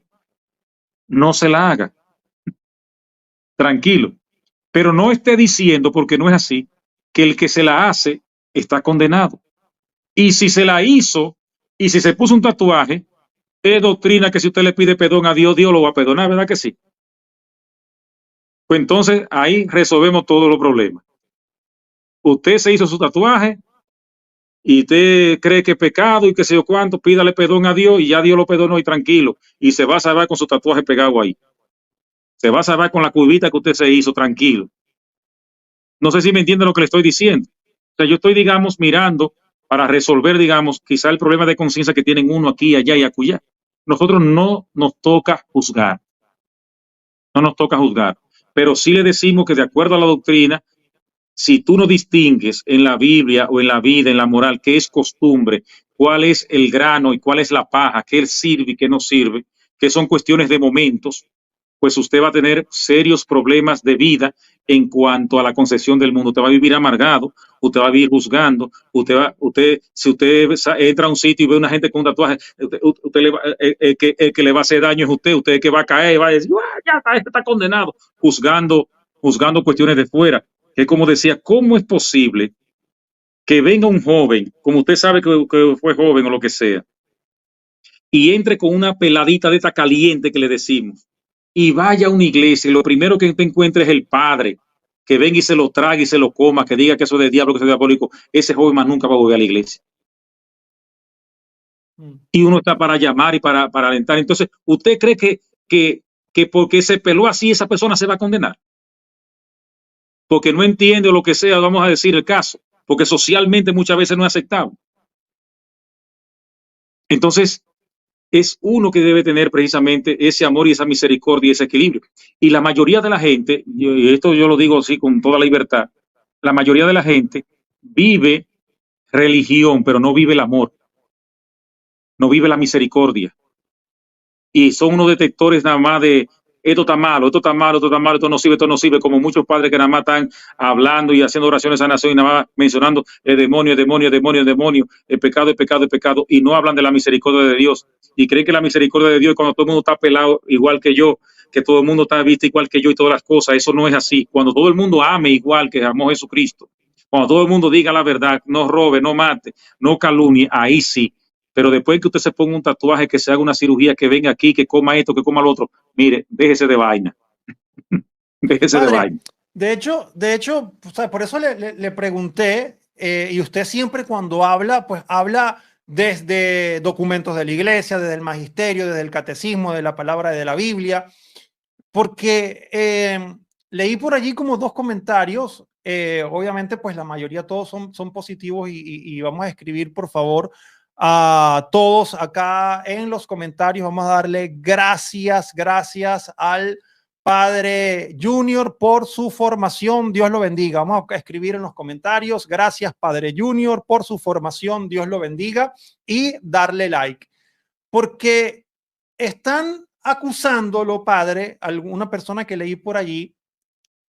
no se la haga, tranquilo, pero no esté diciendo, porque no es así, que el que se la hace está condenado. Y si se la hizo y si se puso un tatuaje, es doctrina que si usted le pide perdón a Dios, Dios lo va a perdonar, ¿verdad que sí? Pues entonces ahí resolvemos todos los problemas. Usted se hizo su tatuaje y usted cree que es pecado y que sé yo cuánto, pídale perdón a Dios y ya Dios lo perdonó y tranquilo. Y se va a salvar con su tatuaje pegado ahí. Se va a salvar con la curvita que usted se hizo, tranquilo. No sé si me entiende lo que le estoy diciendo. O sea, yo estoy, digamos, mirando para resolver, digamos, quizá el problema de conciencia que tienen uno aquí, allá y acullá. Nosotros no nos toca juzgar, no nos toca juzgar, pero sí le decimos que de acuerdo a la doctrina, si tú no distingues en la Biblia o en la vida, en la moral, qué es costumbre, cuál es el grano y cuál es la paja, qué sirve y qué no sirve, que son cuestiones de momentos, pues usted va a tener serios problemas de vida en cuanto a la concepción del mundo. Usted va a vivir amargado, usted va a vivir juzgando, si usted entra a un sitio y ve a una gente con un tatuaje, usted le va, el que le va a hacer daño es usted que va a caer, va a decir, ya está condenado, juzgando cuestiones de fuera. Que como decía, ¿cómo es posible que venga un joven, como usted sabe que fue joven o lo que sea, y entre con una peladita de esta caliente que le decimos, y vaya a una iglesia y lo primero que te encuentre es el padre, que venga y se lo trague y se lo coma, que diga que eso es de diablo, que eso es diabólico, ese joven más nunca va a volver a la iglesia? Y uno está para llamar y para alentar. Entonces, ¿usted cree que porque se peló así esa persona se va a condenar? Porque no entiende o lo que sea, vamos a decir el caso, porque socialmente muchas veces no es aceptable. Entonces, es uno que debe tener precisamente ese amor y esa misericordia y ese equilibrio. Y la mayoría de la gente, y esto yo lo digo así con toda la libertad, la mayoría de la gente vive religión, pero no vive el amor, no vive la misericordia. Y son unos detectores nada más de esto está malo, esto está malo, esto está malo, esto no sirve, como muchos padres que nada más están hablando y haciendo oraciones a nación y nada más mencionando el demonio, el demonio, el demonio, el demonio, el pecado, el pecado, el pecado, y no hablan de la misericordia de Dios. Y creen que la misericordia de Dios es cuando todo el mundo está pelado igual que yo, que todo el mundo está visto igual que yo y todas las cosas. Eso no es así. Cuando todo el mundo ame igual que amó Jesucristo, cuando todo el mundo diga la verdad, no robe, no mate, no calumnie, ahí sí. Pero después que usted se ponga un tatuaje, que se haga una cirugía, que venga aquí, que coma esto, que coma lo otro, mire, déjese de vaina. Déjese de Padre, vaina. de hecho, o sea, por eso le pregunté, y usted siempre cuando habla, pues habla desde documentos de la iglesia, desde el magisterio, desde el catecismo, de la palabra de la Biblia, porque leí por allí como dos comentarios obviamente, pues la mayoría todos son positivos y vamos a escribir, por favor, a todos acá en los comentarios. Vamos a darle gracias al Padre Junior por su formación. Dios lo bendiga. Vamos a escribir en los comentarios. Gracias, Padre Junior, por su formación. Dios lo bendiga. Y darle like. Porque están acusándolo, Padre, alguna persona que leí por allí,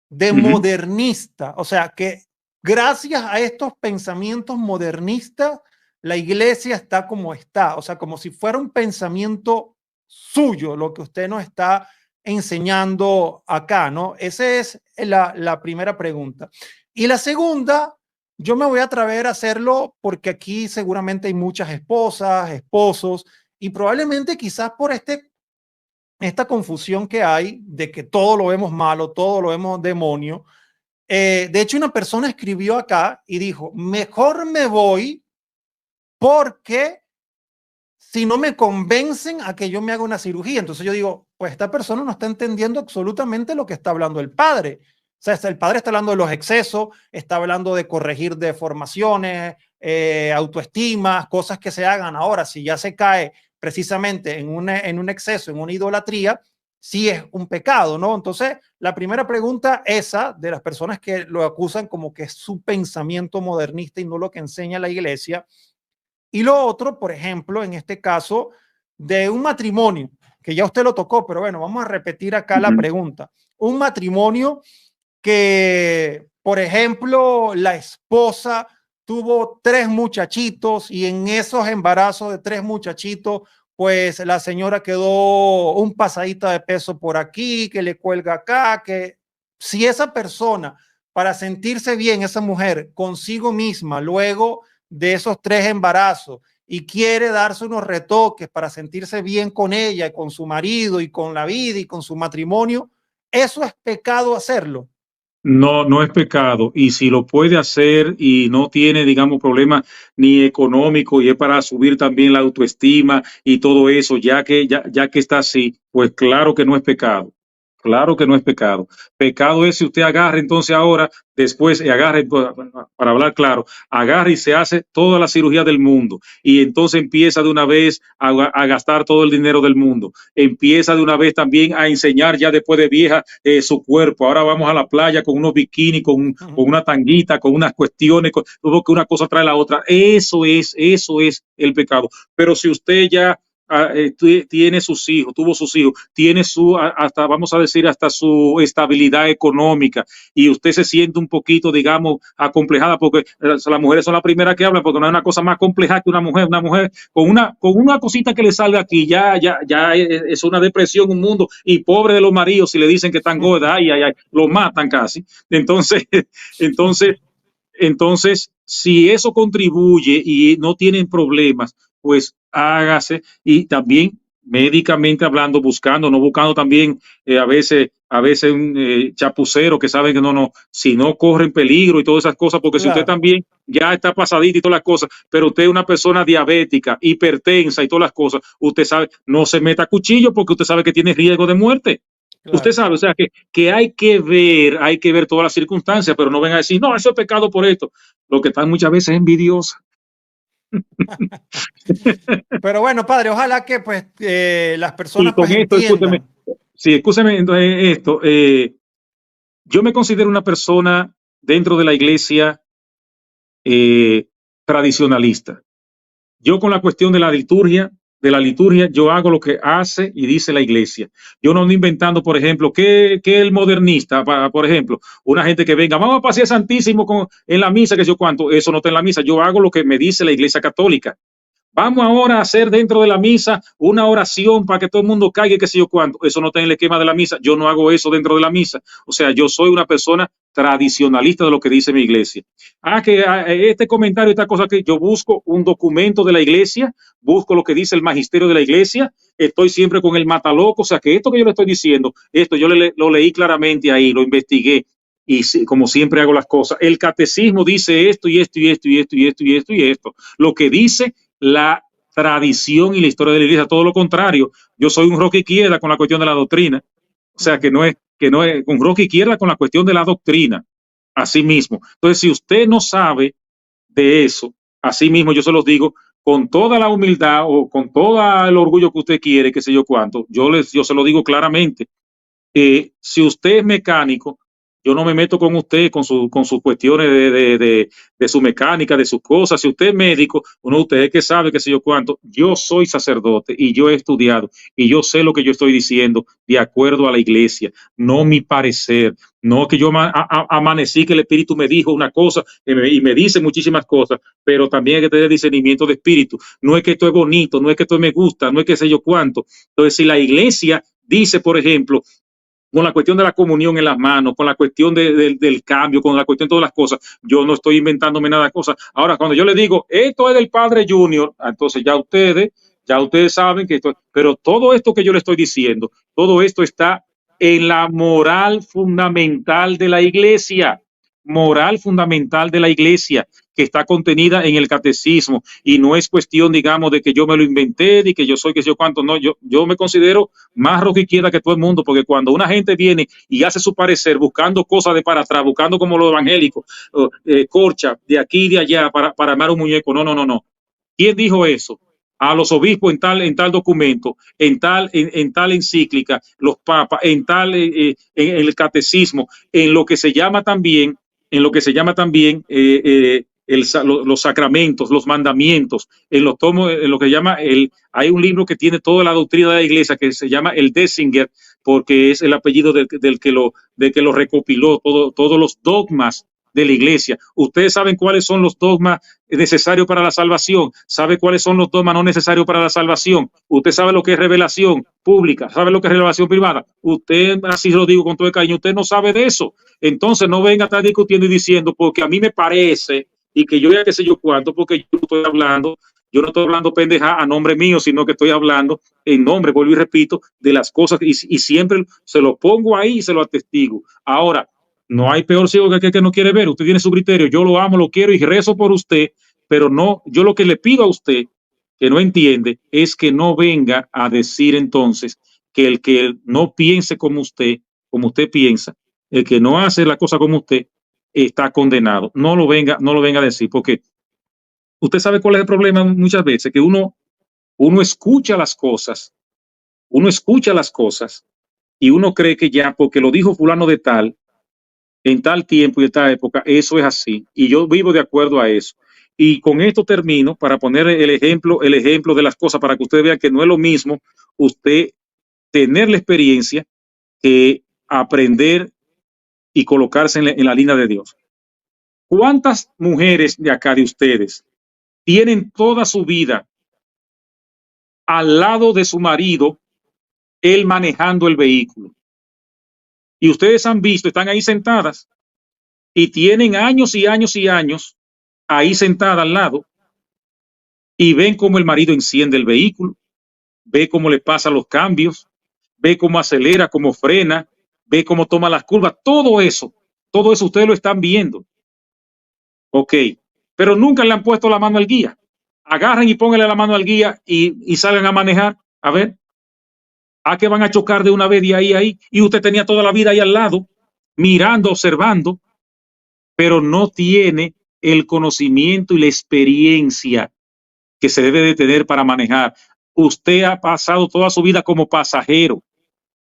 de modernista. O sea, que gracias a estos pensamientos modernistas, la iglesia está como está. O sea, como si fuera un pensamiento suyo, lo que usted nos está enseñando acá, ¿no? Esa es la primera pregunta. Y la segunda, yo me voy a atrever a hacerlo porque aquí seguramente hay muchas esposas, esposos, y probablemente quizás por esta confusión que hay de que todo lo vemos malo, todo lo vemos demonio. De hecho, una persona escribió acá y dijo, mejor me voy porque si no me convencen a que yo me haga una cirugía. Entonces yo digo, pues esta persona no está entendiendo absolutamente lo que está hablando el padre. O sea, el padre está hablando de los excesos, está hablando de corregir deformaciones, autoestima, cosas que se hagan. Ahora, si ya se cae precisamente en un exceso, en una idolatría, sí es un pecado, ¿no? Entonces, la primera pregunta esa de las personas que lo acusan como que es su pensamiento modernista y no lo que enseña la iglesia. Y lo otro, por ejemplo, en este caso, de un matrimonio, que ya usted lo tocó, pero bueno, vamos a repetir acá la pregunta. Un matrimonio que, por ejemplo, la esposa tuvo 3 muchachitos y en esos embarazos de 3 muchachitos, pues la señora quedó un pasadita de peso por aquí, que le cuelga acá, que si esa persona, para sentirse bien, esa mujer consigo misma, luego de esos 3 embarazos, y quiere darse unos retoques para sentirse bien con ella, con su marido y con la vida y con su matrimonio, ¿eso es pecado hacerlo? No, no es pecado. Y si lo puede hacer y no tiene, digamos, problema ni económico y es para subir también la autoestima y todo eso, ya que está así, pues claro que no es pecado. Claro que no es pecado. Pecado es si usted agarra entonces ahora, después agarre, para hablar claro, agarra y se hace toda la cirugía del mundo y entonces empieza de una vez a gastar todo el dinero del mundo. Empieza de una vez también a enseñar ya después de vieja su cuerpo. Ahora vamos a la playa con unos bikinis, con una tanguita, con unas cuestiones, todo que una cosa trae la otra. Eso es el pecado. Pero si usted ya tiene sus hijos, tuvo sus hijos, tiene hasta, vamos a decir, hasta su estabilidad económica y usted se siente un poquito, digamos, acomplejada porque las mujeres son las primeras que hablan porque no hay una cosa más compleja que una mujer con una cosita que le salga aquí, ya es una depresión, un mundo y pobre de los maridos si le dicen que están gordas, ay, lo matan casi. Entonces, si eso contribuye y no tienen problemas, pues hágase y también médicamente hablando, no buscando también a veces un chapucero que saben que si no corren peligro y todas esas cosas, porque si usted también ya está pasadita y todas las cosas, pero usted es una persona diabética, hipertensa y todas las cosas, usted sabe, no se meta cuchillo porque usted sabe que tiene riesgo de muerte. Claro. Usted sabe, o sea, que hay que ver todas las circunstancias, pero no venga a decir, no, eso es pecado por esto. Lo que están muchas veces envidiosos. Pero bueno, padre, ojalá que pues las personas y con pues, esto, escúcheme entonces esto. Yo me considero una persona dentro de la iglesia tradicionalista. Yo con la cuestión de la liturgia, yo hago lo que hace y dice la iglesia. Yo no ando inventando, por ejemplo, que el modernista, por ejemplo, una gente que venga, vamos a pasear Santísimo en la misa, que yo cuánto, eso no está en la misa. Yo hago lo que me dice la iglesia católica. Vamos ahora a hacer dentro de la misa una oración para que todo el mundo caiga, qué sé yo cuánto. Eso no está en el esquema de la misa. Yo no hago eso dentro de la misa. O sea, yo soy una persona tradicionalista de lo que dice mi iglesia. Este comentario, esta cosa que yo busco un documento de la iglesia, busco lo que dice el magisterio de la iglesia, estoy siempre con el mataloco. O sea, que esto que yo le estoy diciendo, esto yo lo leí claramente ahí, lo investigué. Y como siempre hago las cosas. El catecismo dice esto y esto y esto y esto y esto y esto y esto. Lo que dice la tradición y la historia de la iglesia, todo lo contrario. Yo soy un roque izquierda con la cuestión de la doctrina. O sea, que no es un roque izquierda con la cuestión de la doctrina. Así mismo. Entonces, si usted no sabe de eso, así mismo yo se los digo con toda la humildad o con todo el orgullo que usted quiere, qué sé yo cuánto, yo se lo digo claramente. Si usted es mecánico, yo no me meto con usted, con sus cuestiones de su mecánica, de sus cosas. Si usted es médico, uno de ustedes que sabe, qué sé yo cuánto, yo soy sacerdote y yo he estudiado y yo sé lo que yo estoy diciendo de acuerdo a la iglesia, no mi parecer. No que yo amanecí que el Espíritu me dijo una cosa y me dice muchísimas cosas, pero también hay que tener discernimiento de espíritu. No es que esto es bonito, no es que esto me gusta, no es que sé yo cuánto. Entonces, si la iglesia dice, por ejemplo, con la cuestión de la comunión en las manos, con la cuestión del cambio, con la cuestión de todas las cosas. Yo no estoy inventándome nada de cosas. Ahora, cuando yo le digo, esto es del Padre Junior, entonces ya ustedes saben que esto, pero todo esto que yo le estoy diciendo, todo esto está en la moral fundamental de la iglesia, moral fundamental de la iglesia, que está contenida en el catecismo, y no es cuestión, digamos, de que yo me lo inventé, de que yo soy que sé yo cuánto, no, yo me considero más rojo izquierda que todo el mundo, porque cuando una gente viene y hace su parecer buscando cosas de para atrás, buscando como los evangélicos, corcha de aquí y de allá para armar un muñeco, no. ¿Quién dijo eso? A los obispos en tal documento, en tal encíclica, los papas, en el catecismo, en lo que se llama también, los sacramentos, los mandamientos, en los tomos, en lo que llama hay un libro que tiene toda la doctrina de la iglesia que se llama el Dessinger, porque es el apellido del que lo recopiló, todos los dogmas de la iglesia. Ustedes saben cuáles son los dogmas necesarios para la salvación, sabe cuáles son los dogmas no necesarios para la salvación. Usted sabe lo que es revelación pública, sabe lo que es revelación privada. Usted, así lo digo con todo el cariño, usted no sabe de eso. Entonces no venga a estar discutiendo y diciendo porque a mí me parece y que yo ya qué sé yo cuánto, porque yo no estoy hablando pendeja a nombre mío, sino que estoy hablando en nombre, vuelvo y repito, de las cosas y siempre se lo pongo ahí y se lo atestigo. Ahora, no hay peor ciego que aquel que no quiere ver. Usted tiene su criterio. Yo lo amo, lo quiero y rezo por usted, pero no, yo lo que le pido a usted que no entiende es que no venga a decir entonces que el que no piense como usted piensa, el que no hace la cosa como usted, está condenado. No lo venga a decir, porque usted sabe cuál es el problema muchas veces, que uno escucha las cosas, y uno cree que ya porque lo dijo fulano de tal, en tal tiempo y en tal época, eso es así. Y yo vivo de acuerdo a eso. Y con esto termino para poner el ejemplo de las cosas, para que usted vea que no es lo mismo usted tener la experiencia que aprender y colocarse en la línea de Dios. ¿Cuántas mujeres de acá de ustedes tienen toda su vida al lado de su marido, él manejando el vehículo? Y ustedes han visto, están ahí sentadas y tienen años y años y años ahí sentada al lado y ven cómo el marido enciende el vehículo, ve cómo le pasa los cambios, ve cómo acelera, cómo frena, ve cómo toma las curvas, todo eso ustedes lo están viendo. Ok, pero nunca le han puesto la mano al guía. Agarren y pónganle la mano al guía y salgan a manejar. A ver, ¿a qué van a chocar de una vez de ahí? Y usted tenía toda la vida ahí al lado, mirando, observando, pero no tiene el conocimiento y la experiencia que se debe de tener para manejar. Usted ha pasado toda su vida como pasajero,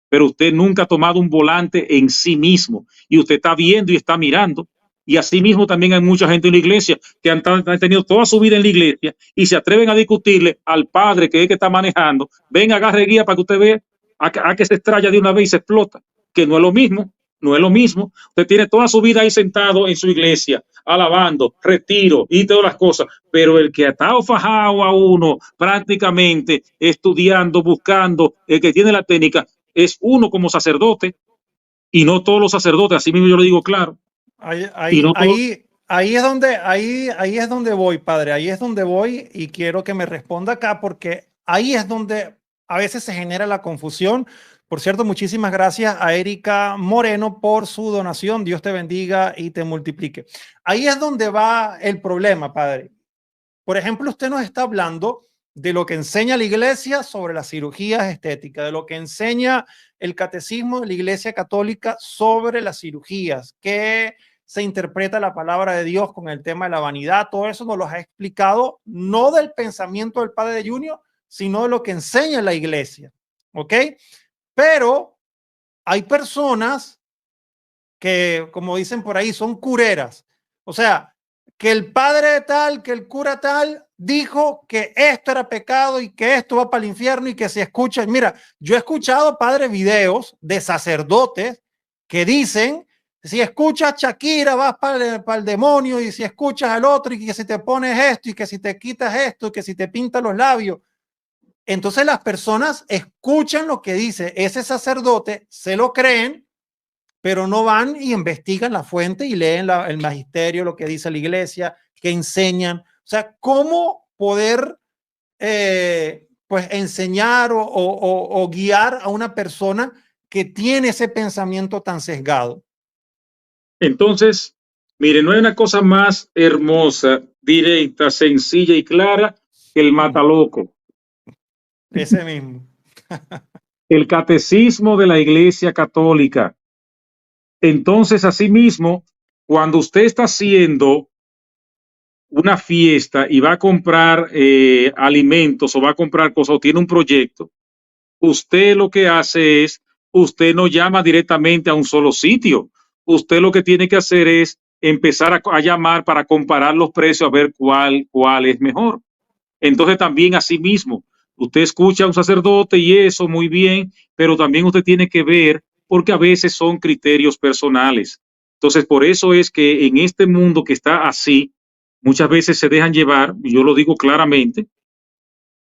pero usted nunca ha tomado un volante en sí mismo y usted está viendo y está mirando. Y así mismo también hay mucha gente en la iglesia que han tenido toda su vida en la iglesia y se atreven a discutirle al padre que es que está manejando. Venga, agarre guía para que usted vea a que se estrella de una vez y se explota, que no es lo mismo. No es lo mismo. Usted tiene toda su vida ahí sentado en su iglesia, alabando, retiro y todas las cosas. Pero el que está fajado a uno prácticamente estudiando, buscando, el que tiene la técnica, es uno como sacerdote y no todos los sacerdotes. Así mismo yo le digo claro. Ahí es donde voy, padre. Ahí es donde voy y quiero que me responda acá porque ahí es donde a veces se genera la confusión. Por cierto, muchísimas gracias a Erika Moreno por su donación. Dios te bendiga y te multiplique. Ahí es donde va el problema, padre. Por ejemplo, usted nos está hablando de lo que enseña la iglesia sobre las cirugías estéticas, de lo que enseña el catecismo de la iglesia católica sobre las cirugías, que se interpreta la palabra de Dios con el tema de la vanidad. Todo eso nos lo ha explicado, no del pensamiento del padre de Junior, sino de lo que enseña la iglesia. ¿Ok? Pero hay personas que, como dicen por ahí, son cureras. O sea, que el padre tal, que el cura tal dijo que esto era pecado y que esto va para el infierno y que se escucha. Mira, yo he escuchado, padre, videos de sacerdotes que dicen, si escuchas Shakira vas para el demonio, y si escuchas al otro y que si te pones esto y que si te quitas esto y que si te pintas los labios. Entonces las personas escuchan lo que dice ese sacerdote, se lo creen, pero no van y investigan la fuente y leen el magisterio, lo que dice la iglesia, que enseñan. O sea, ¿cómo poder pues enseñar o guiar a una persona que tiene ese pensamiento tan sesgado? Entonces, mire, no hay una cosa más hermosa, directa, sencilla y clara que el mataloco. Ese mismo. El catecismo de la Iglesia Católica. Entonces, asimismo, cuando usted está haciendo una fiesta y va a comprar alimentos o va a comprar cosas o tiene un proyecto, usted lo que hace es, usted no llama directamente a un solo sitio. Usted lo que tiene que hacer es empezar a llamar para comparar los precios a ver cuál es mejor. Entonces también así mismo, usted escucha a un sacerdote y eso muy bien, pero también usted tiene que ver, porque a veces son criterios personales. Entonces por eso es que en este mundo que está así, muchas veces se dejan llevar, yo lo digo claramente,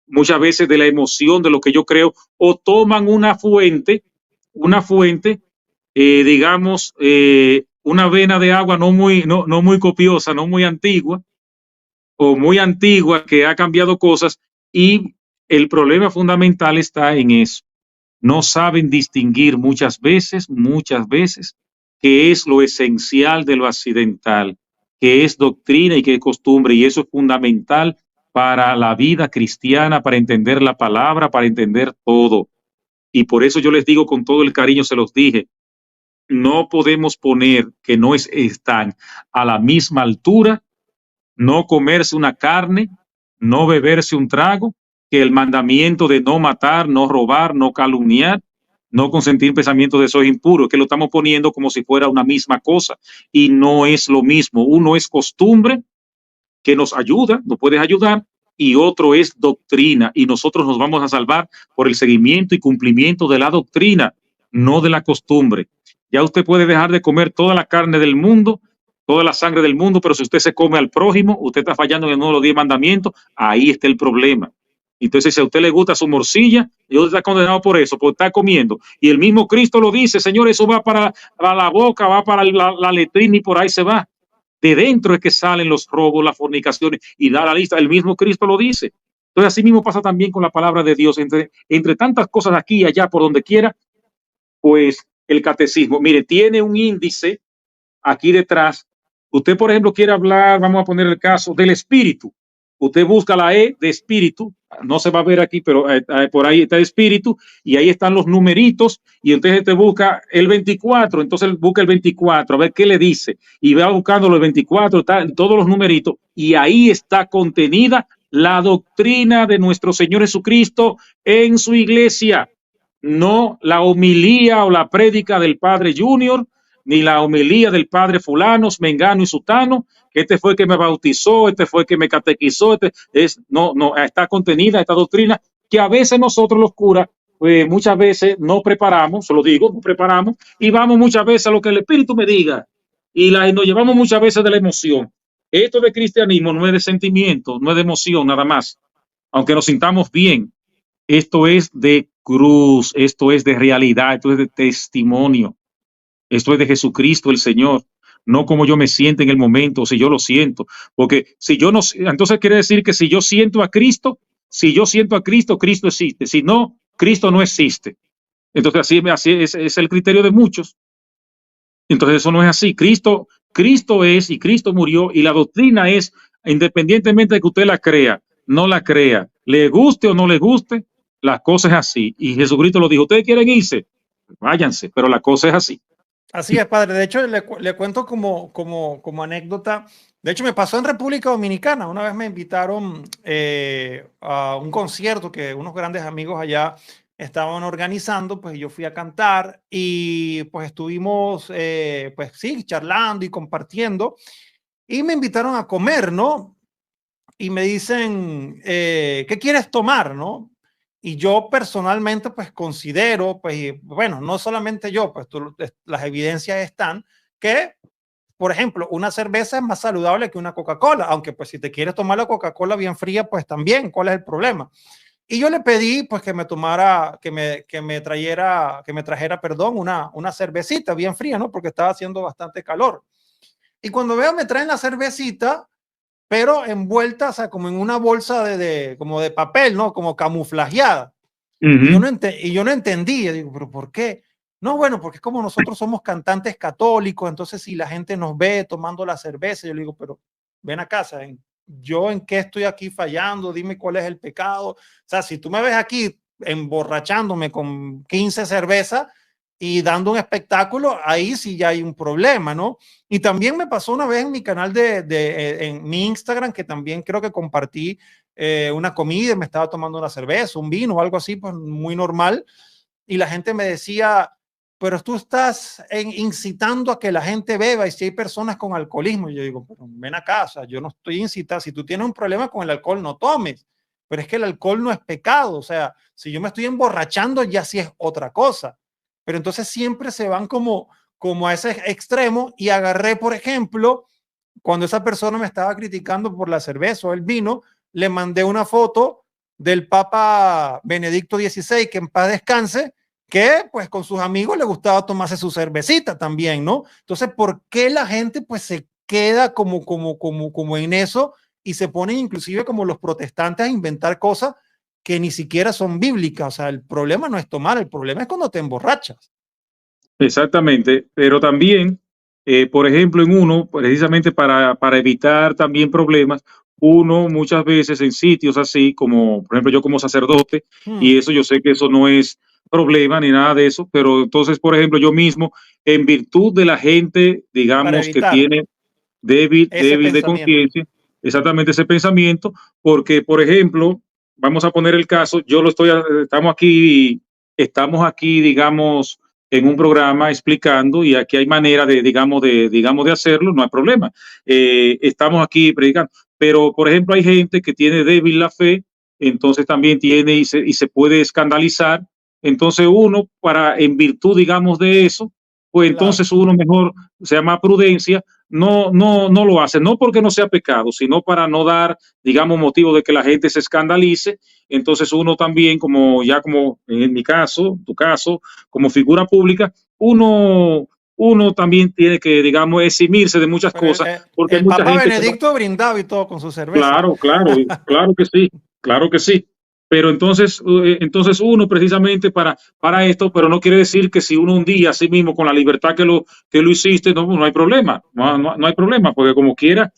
muchas veces de la emoción de lo que yo creo, o toman una fuente, digamos, una vena de agua no muy copiosa, no muy antigua, o muy antigua que ha cambiado cosas, y el problema fundamental está en eso. No saben distinguir muchas veces, qué es lo esencial de lo accidental, qué es doctrina y qué es costumbre, y eso es fundamental para la vida cristiana, para entender la palabra, para entender todo. Y por eso yo les digo con todo el cariño, se los dije, no podemos poner que no están a la misma altura, no comerse una carne, no beberse un trago, que el mandamiento de no matar, no robar, no calumniar, no consentir pensamientos de esos impuros, que lo estamos poniendo como si fuera una misma cosa, y no es lo mismo. Uno es costumbre, que nos ayuda, nos puede ayudar, y otro es doctrina, y nosotros nos vamos a salvar por el seguimiento y cumplimiento de la doctrina, no de la costumbre. Ya usted puede dejar de comer toda la carne del mundo, toda la sangre del mundo, pero si usted se come al prójimo, usted está fallando en uno de los 10 mandamientos, ahí está el problema. Entonces, si a usted le gusta su morcilla, Dios está condenado por eso, por estar comiendo. Y el mismo Cristo lo dice, Señor, eso va para la boca, va para la letrina y por ahí se va. De dentro es que salen los robos, las fornicaciones, y da la lista. El mismo Cristo lo dice. Entonces, así mismo pasa también con la palabra de Dios. Entre tantas cosas aquí y allá, por donde quiera, pues el catecismo, mire, tiene un índice aquí detrás. Usted, por ejemplo, quiere hablar, vamos a poner el caso del espíritu. Usted busca la E de espíritu, no se va a ver aquí, pero por ahí está espíritu, y ahí están los numeritos, y entonces te busca el 24, entonces busca el 24, a ver qué le dice, y va buscando los 24, todos los numeritos, y ahí está contenida la doctrina de nuestro Señor Jesucristo en su iglesia, no la homilía o la prédica del Padre Junior, ni la homilía del padre fulano, mengano y sutano, que este fue el que me bautizó, este fue el que me catequizó, no, está contenida esta doctrina que a veces nosotros los curas, muchas veces no preparamos, se lo digo, no preparamos, y vamos muchas veces a lo que el Espíritu me diga, y nos llevamos muchas veces de la emoción. Esto de cristianismo no es de sentimiento, no es de emoción nada más, aunque nos sintamos bien, esto es de cruz, esto es de realidad, esto es de testimonio. Esto es de Jesucristo el Señor, no como yo me siento en el momento, si yo lo siento. Porque si yo no, entonces quiere decir que si yo siento a Cristo, Cristo existe. Si no, Cristo no existe. Entonces así es el criterio de muchos. Entonces eso no es así. Cristo es y Cristo murió, y la doctrina es, independientemente de que usted la crea, no la crea, le guste o no le guste, la cosa es así. Y Jesucristo lo dijo, ustedes quieren irse, váyanse, pero la cosa es así. Así es, padre. De hecho, le cuento como anécdota. De hecho, me pasó en República Dominicana. Una vez me invitaron a un concierto que unos grandes amigos allá estaban organizando, pues yo fui a cantar y pues estuvimos, pues sí, charlando y compartiendo y me invitaron a comer, ¿no? Y me dicen, ¿qué quieres tomar, no? Y yo personalmente, pues considero, pues, y bueno, no solamente yo, pues las evidencias están que, por ejemplo, una cerveza es más saludable que una Coca-Cola, aunque pues si te quieres tomar la Coca-Cola bien fría, pues también, ¿cuál es el problema? Y yo le pedí, pues, que me tomara, que me trajera, perdón, una cervecita bien fría, ¿no? Porque estaba haciendo bastante calor. Y cuando veo, me traen la cervecita, pero envuelta, o sea, como en una bolsa como de papel, ¿no? Como camuflajeada. Ujú. Y yo no entendí, yo digo, pero ¿por qué? No, bueno, porque es como nosotros somos cantantes católicos, entonces si la gente nos ve tomando la cerveza, yo le digo, pero ven a casa, yo en qué estoy aquí fallando, dime cuál es el pecado. O sea, si tú me ves aquí emborrachándome con 15 cervezas y dando un espectáculo, ahí sí ya hay un problema, ¿no? Y también me pasó una vez en mi canal en mi Instagram, que también creo que compartí una comida, me estaba tomando una cerveza, un vino o algo así, pues muy normal. Y la gente me decía, pero tú estás incitando a que la gente beba y si hay personas con alcoholismo. Y yo digo, pero ven a casa, yo no estoy incitando. Si tú tienes un problema con el alcohol, no tomes. Pero es que el alcohol no es pecado. O sea, si yo me estoy emborrachando, ya sí es otra cosa. Pero entonces siempre se van como a ese extremo y agarré, por ejemplo, cuando esa persona me estaba criticando por la cerveza o el vino, le mandé una foto del Papa Benedicto XVI, que en paz descanse, que pues con sus amigos le gustaba tomarse su cervecita también, ¿no? Entonces, ¿por qué la gente pues se queda como en eso y se ponen inclusive como los protestantes a inventar cosas que ni siquiera son bíblicas? O sea, el problema no es tomar, el problema es cuando te emborrachas. Exactamente, pero también, por ejemplo, en uno, precisamente para evitar también problemas, uno muchas veces en sitios así, como por ejemplo yo como sacerdote, y Hmm, eso yo sé que eso no es problema ni nada de eso, pero entonces, por ejemplo, yo mismo, en virtud de la gente, para digamos, que evitar tiene débil, ese débil de pensamiento. conciencia, exactamente ese pensamiento, porque, por ejemplo, vamos a poner el caso, estamos aquí, digamos, en un programa explicando y aquí hay manera de, digamos, de hacerlo, no hay problema. Estamos aquí predicando, pero, por ejemplo, hay gente que tiene débil la fe, entonces también tiene y se puede escandalizar. Entonces uno, en virtud, digamos, de eso, pues Claro. entonces uno mejor se llama prudencia, no lo hace, no porque no sea pecado, sino para no dar, digamos, motivo de que la gente se escandalice. Entonces uno también, como en mi caso, tu caso, como figura pública, uno también tiene que, digamos, eximirse de muchas Pero cosas, porque hay el mucha Papa gente que no. Benedicto brindaba y todo con su cerveza. Claro, claro, claro que sí, claro que sí. Pero entonces uno precisamente para esto, pero no quiere decir que si uno un día así mismo con la libertad que lo hiciste, no hay problema, no hay problema, porque como quiera,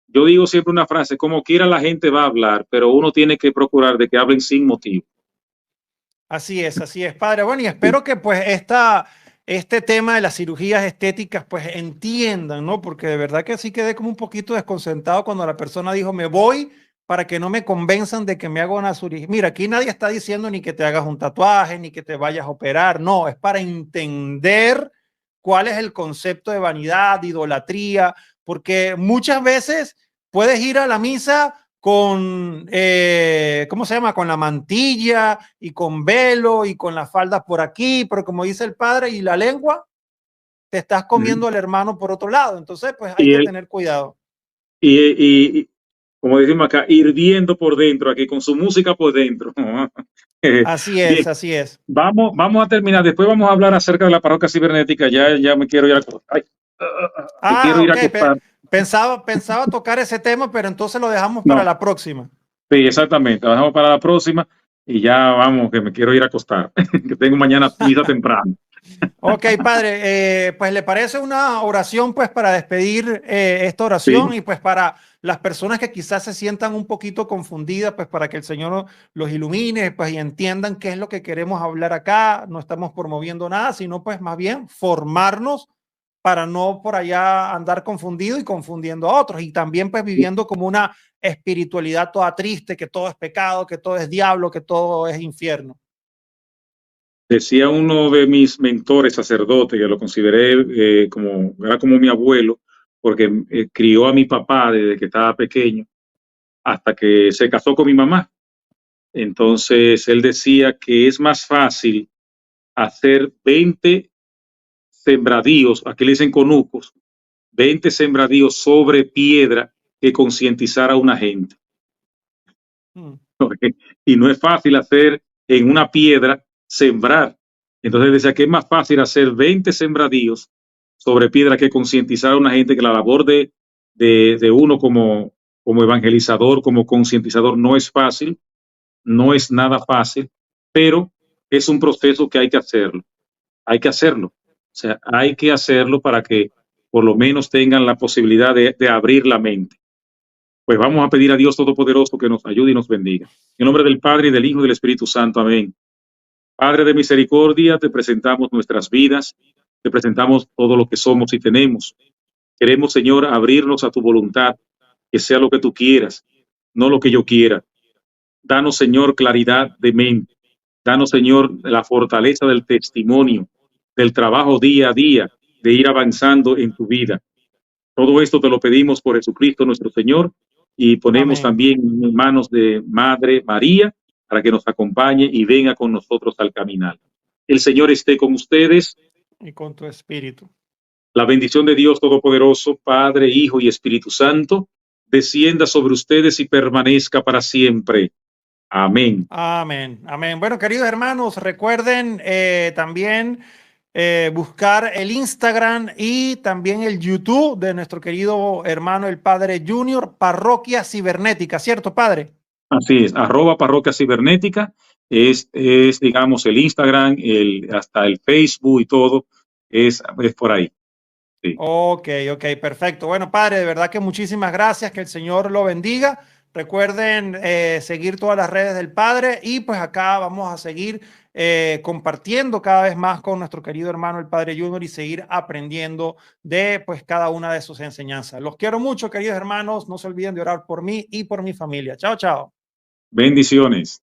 yo digo siempre una frase, como quiera la gente va a hablar, pero uno tiene que procurar de que hablen sin motivo. Así es, padre. Bueno, y espero que pues este tema de las cirugías estéticas pues entiendan, ¿no? Porque de verdad que sí quedé como un poquito desconcentrado cuando la persona dijo, me voy para que no me convenzan de que me haga una cirugía. Mira, aquí nadie está diciendo ni que te hagas un tatuaje, ni que te vayas a operar, no, es para entender cuál es el concepto de vanidad, de idolatría, porque muchas veces puedes ir a la misa con, ¿cómo se llama? Con la mantilla y con velo y con las faldas por aquí, pero como dice el padre, y la lengua, te estás Ujú. comiendo al hermano por otro lado. Entonces, pues hay Y, que él, tener cuidado. como decimos acá, hirviendo por dentro, aquí con su música por dentro. Así es, Bien, así es. vamos a terminar. Después vamos a hablar acerca de la parroquia cibernética. Ya me quiero ir a acostar. Ay, me quiero Ah, ir a ok. acostar. Pensaba tocar ese tema, pero entonces lo dejamos para No, la próxima. sí, exactamente. La dejamos para la próxima y ya vamos, que me quiero ir a acostar. Que tengo mañana misa temprano. Ok, padre, pues le parece una oración pues para despedir esta oración Sí, y pues para las personas que quizás se sientan un poquito confundidas, pues para que el Señor los ilumine pues y entiendan qué es lo que queremos hablar acá. No estamos promoviendo nada, sino pues más bien formarnos para no por allá andar confundido y confundiendo a otros y también pues viviendo como una espiritualidad toda triste, que todo es pecado, que todo es diablo, que todo es infierno. decía uno de mis mentores sacerdotes, que lo consideré era como mi abuelo, porque crió a mi papá desde que estaba pequeño hasta que se casó con mi mamá. Entonces él decía que es más fácil hacer 20 sembradíos, aquí le dicen conucos, 20 sembradíos sobre piedra que concientizar a una gente. Mm. Y no es fácil hacer en una piedra sembrar. Entonces decía que es más fácil hacer 20 sembradíos sobre piedra que concientizar a una gente, que la labor de uno como evangelizador, como concientizador, no es fácil, no es nada fácil, pero es un proceso que hay que hacerlo. Hay que hacerlo. O sea, hay que hacerlo para que por lo menos tengan la posibilidad de abrir la mente. Pues vamos a pedir a Dios Todopoderoso que nos ayude y nos bendiga. En el nombre del Padre, y del Hijo y del Espíritu Santo. Amén. Padre de misericordia, te presentamos nuestras vidas, te presentamos todo lo que somos y tenemos. Queremos, Señor, abrirnos a tu voluntad, que sea lo que tú quieras, no lo que yo quiera. Danos, Señor, claridad de mente. Danos, Señor, la fortaleza del testimonio, del trabajo día a día, de ir avanzando en tu vida. Todo esto te lo pedimos por Jesucristo nuestro Señor y ponemos Amén. también en manos de Madre María para que nos acompañe y venga con nosotros al caminar. El Señor esté con ustedes. Y con tu espíritu. La bendición de Dios Todopoderoso, Padre, Hijo y Espíritu Santo, descienda sobre ustedes y permanezca para siempre. Amén. Amén, amén. Bueno, queridos hermanos, recuerden también buscar el Instagram y también el YouTube de nuestro querido hermano el Padre Junior, Parroquia Cibernética, ¿cierto, Padre? Así es, @parroquia cibernética digamos, el Instagram, hasta el Facebook y todo, es por ahí. Sí. Ok, ok, perfecto. Bueno, Padre, de verdad que muchísimas gracias, que el Señor lo bendiga. Recuerden seguir todas las redes del Padre y pues acá vamos a seguir compartiendo cada vez más con nuestro querido hermano el Padre Junior y seguir aprendiendo de pues cada una de sus enseñanzas. Los quiero mucho, queridos hermanos. No se olviden de orar por mí y por mi familia. Chao, chao. Bendiciones.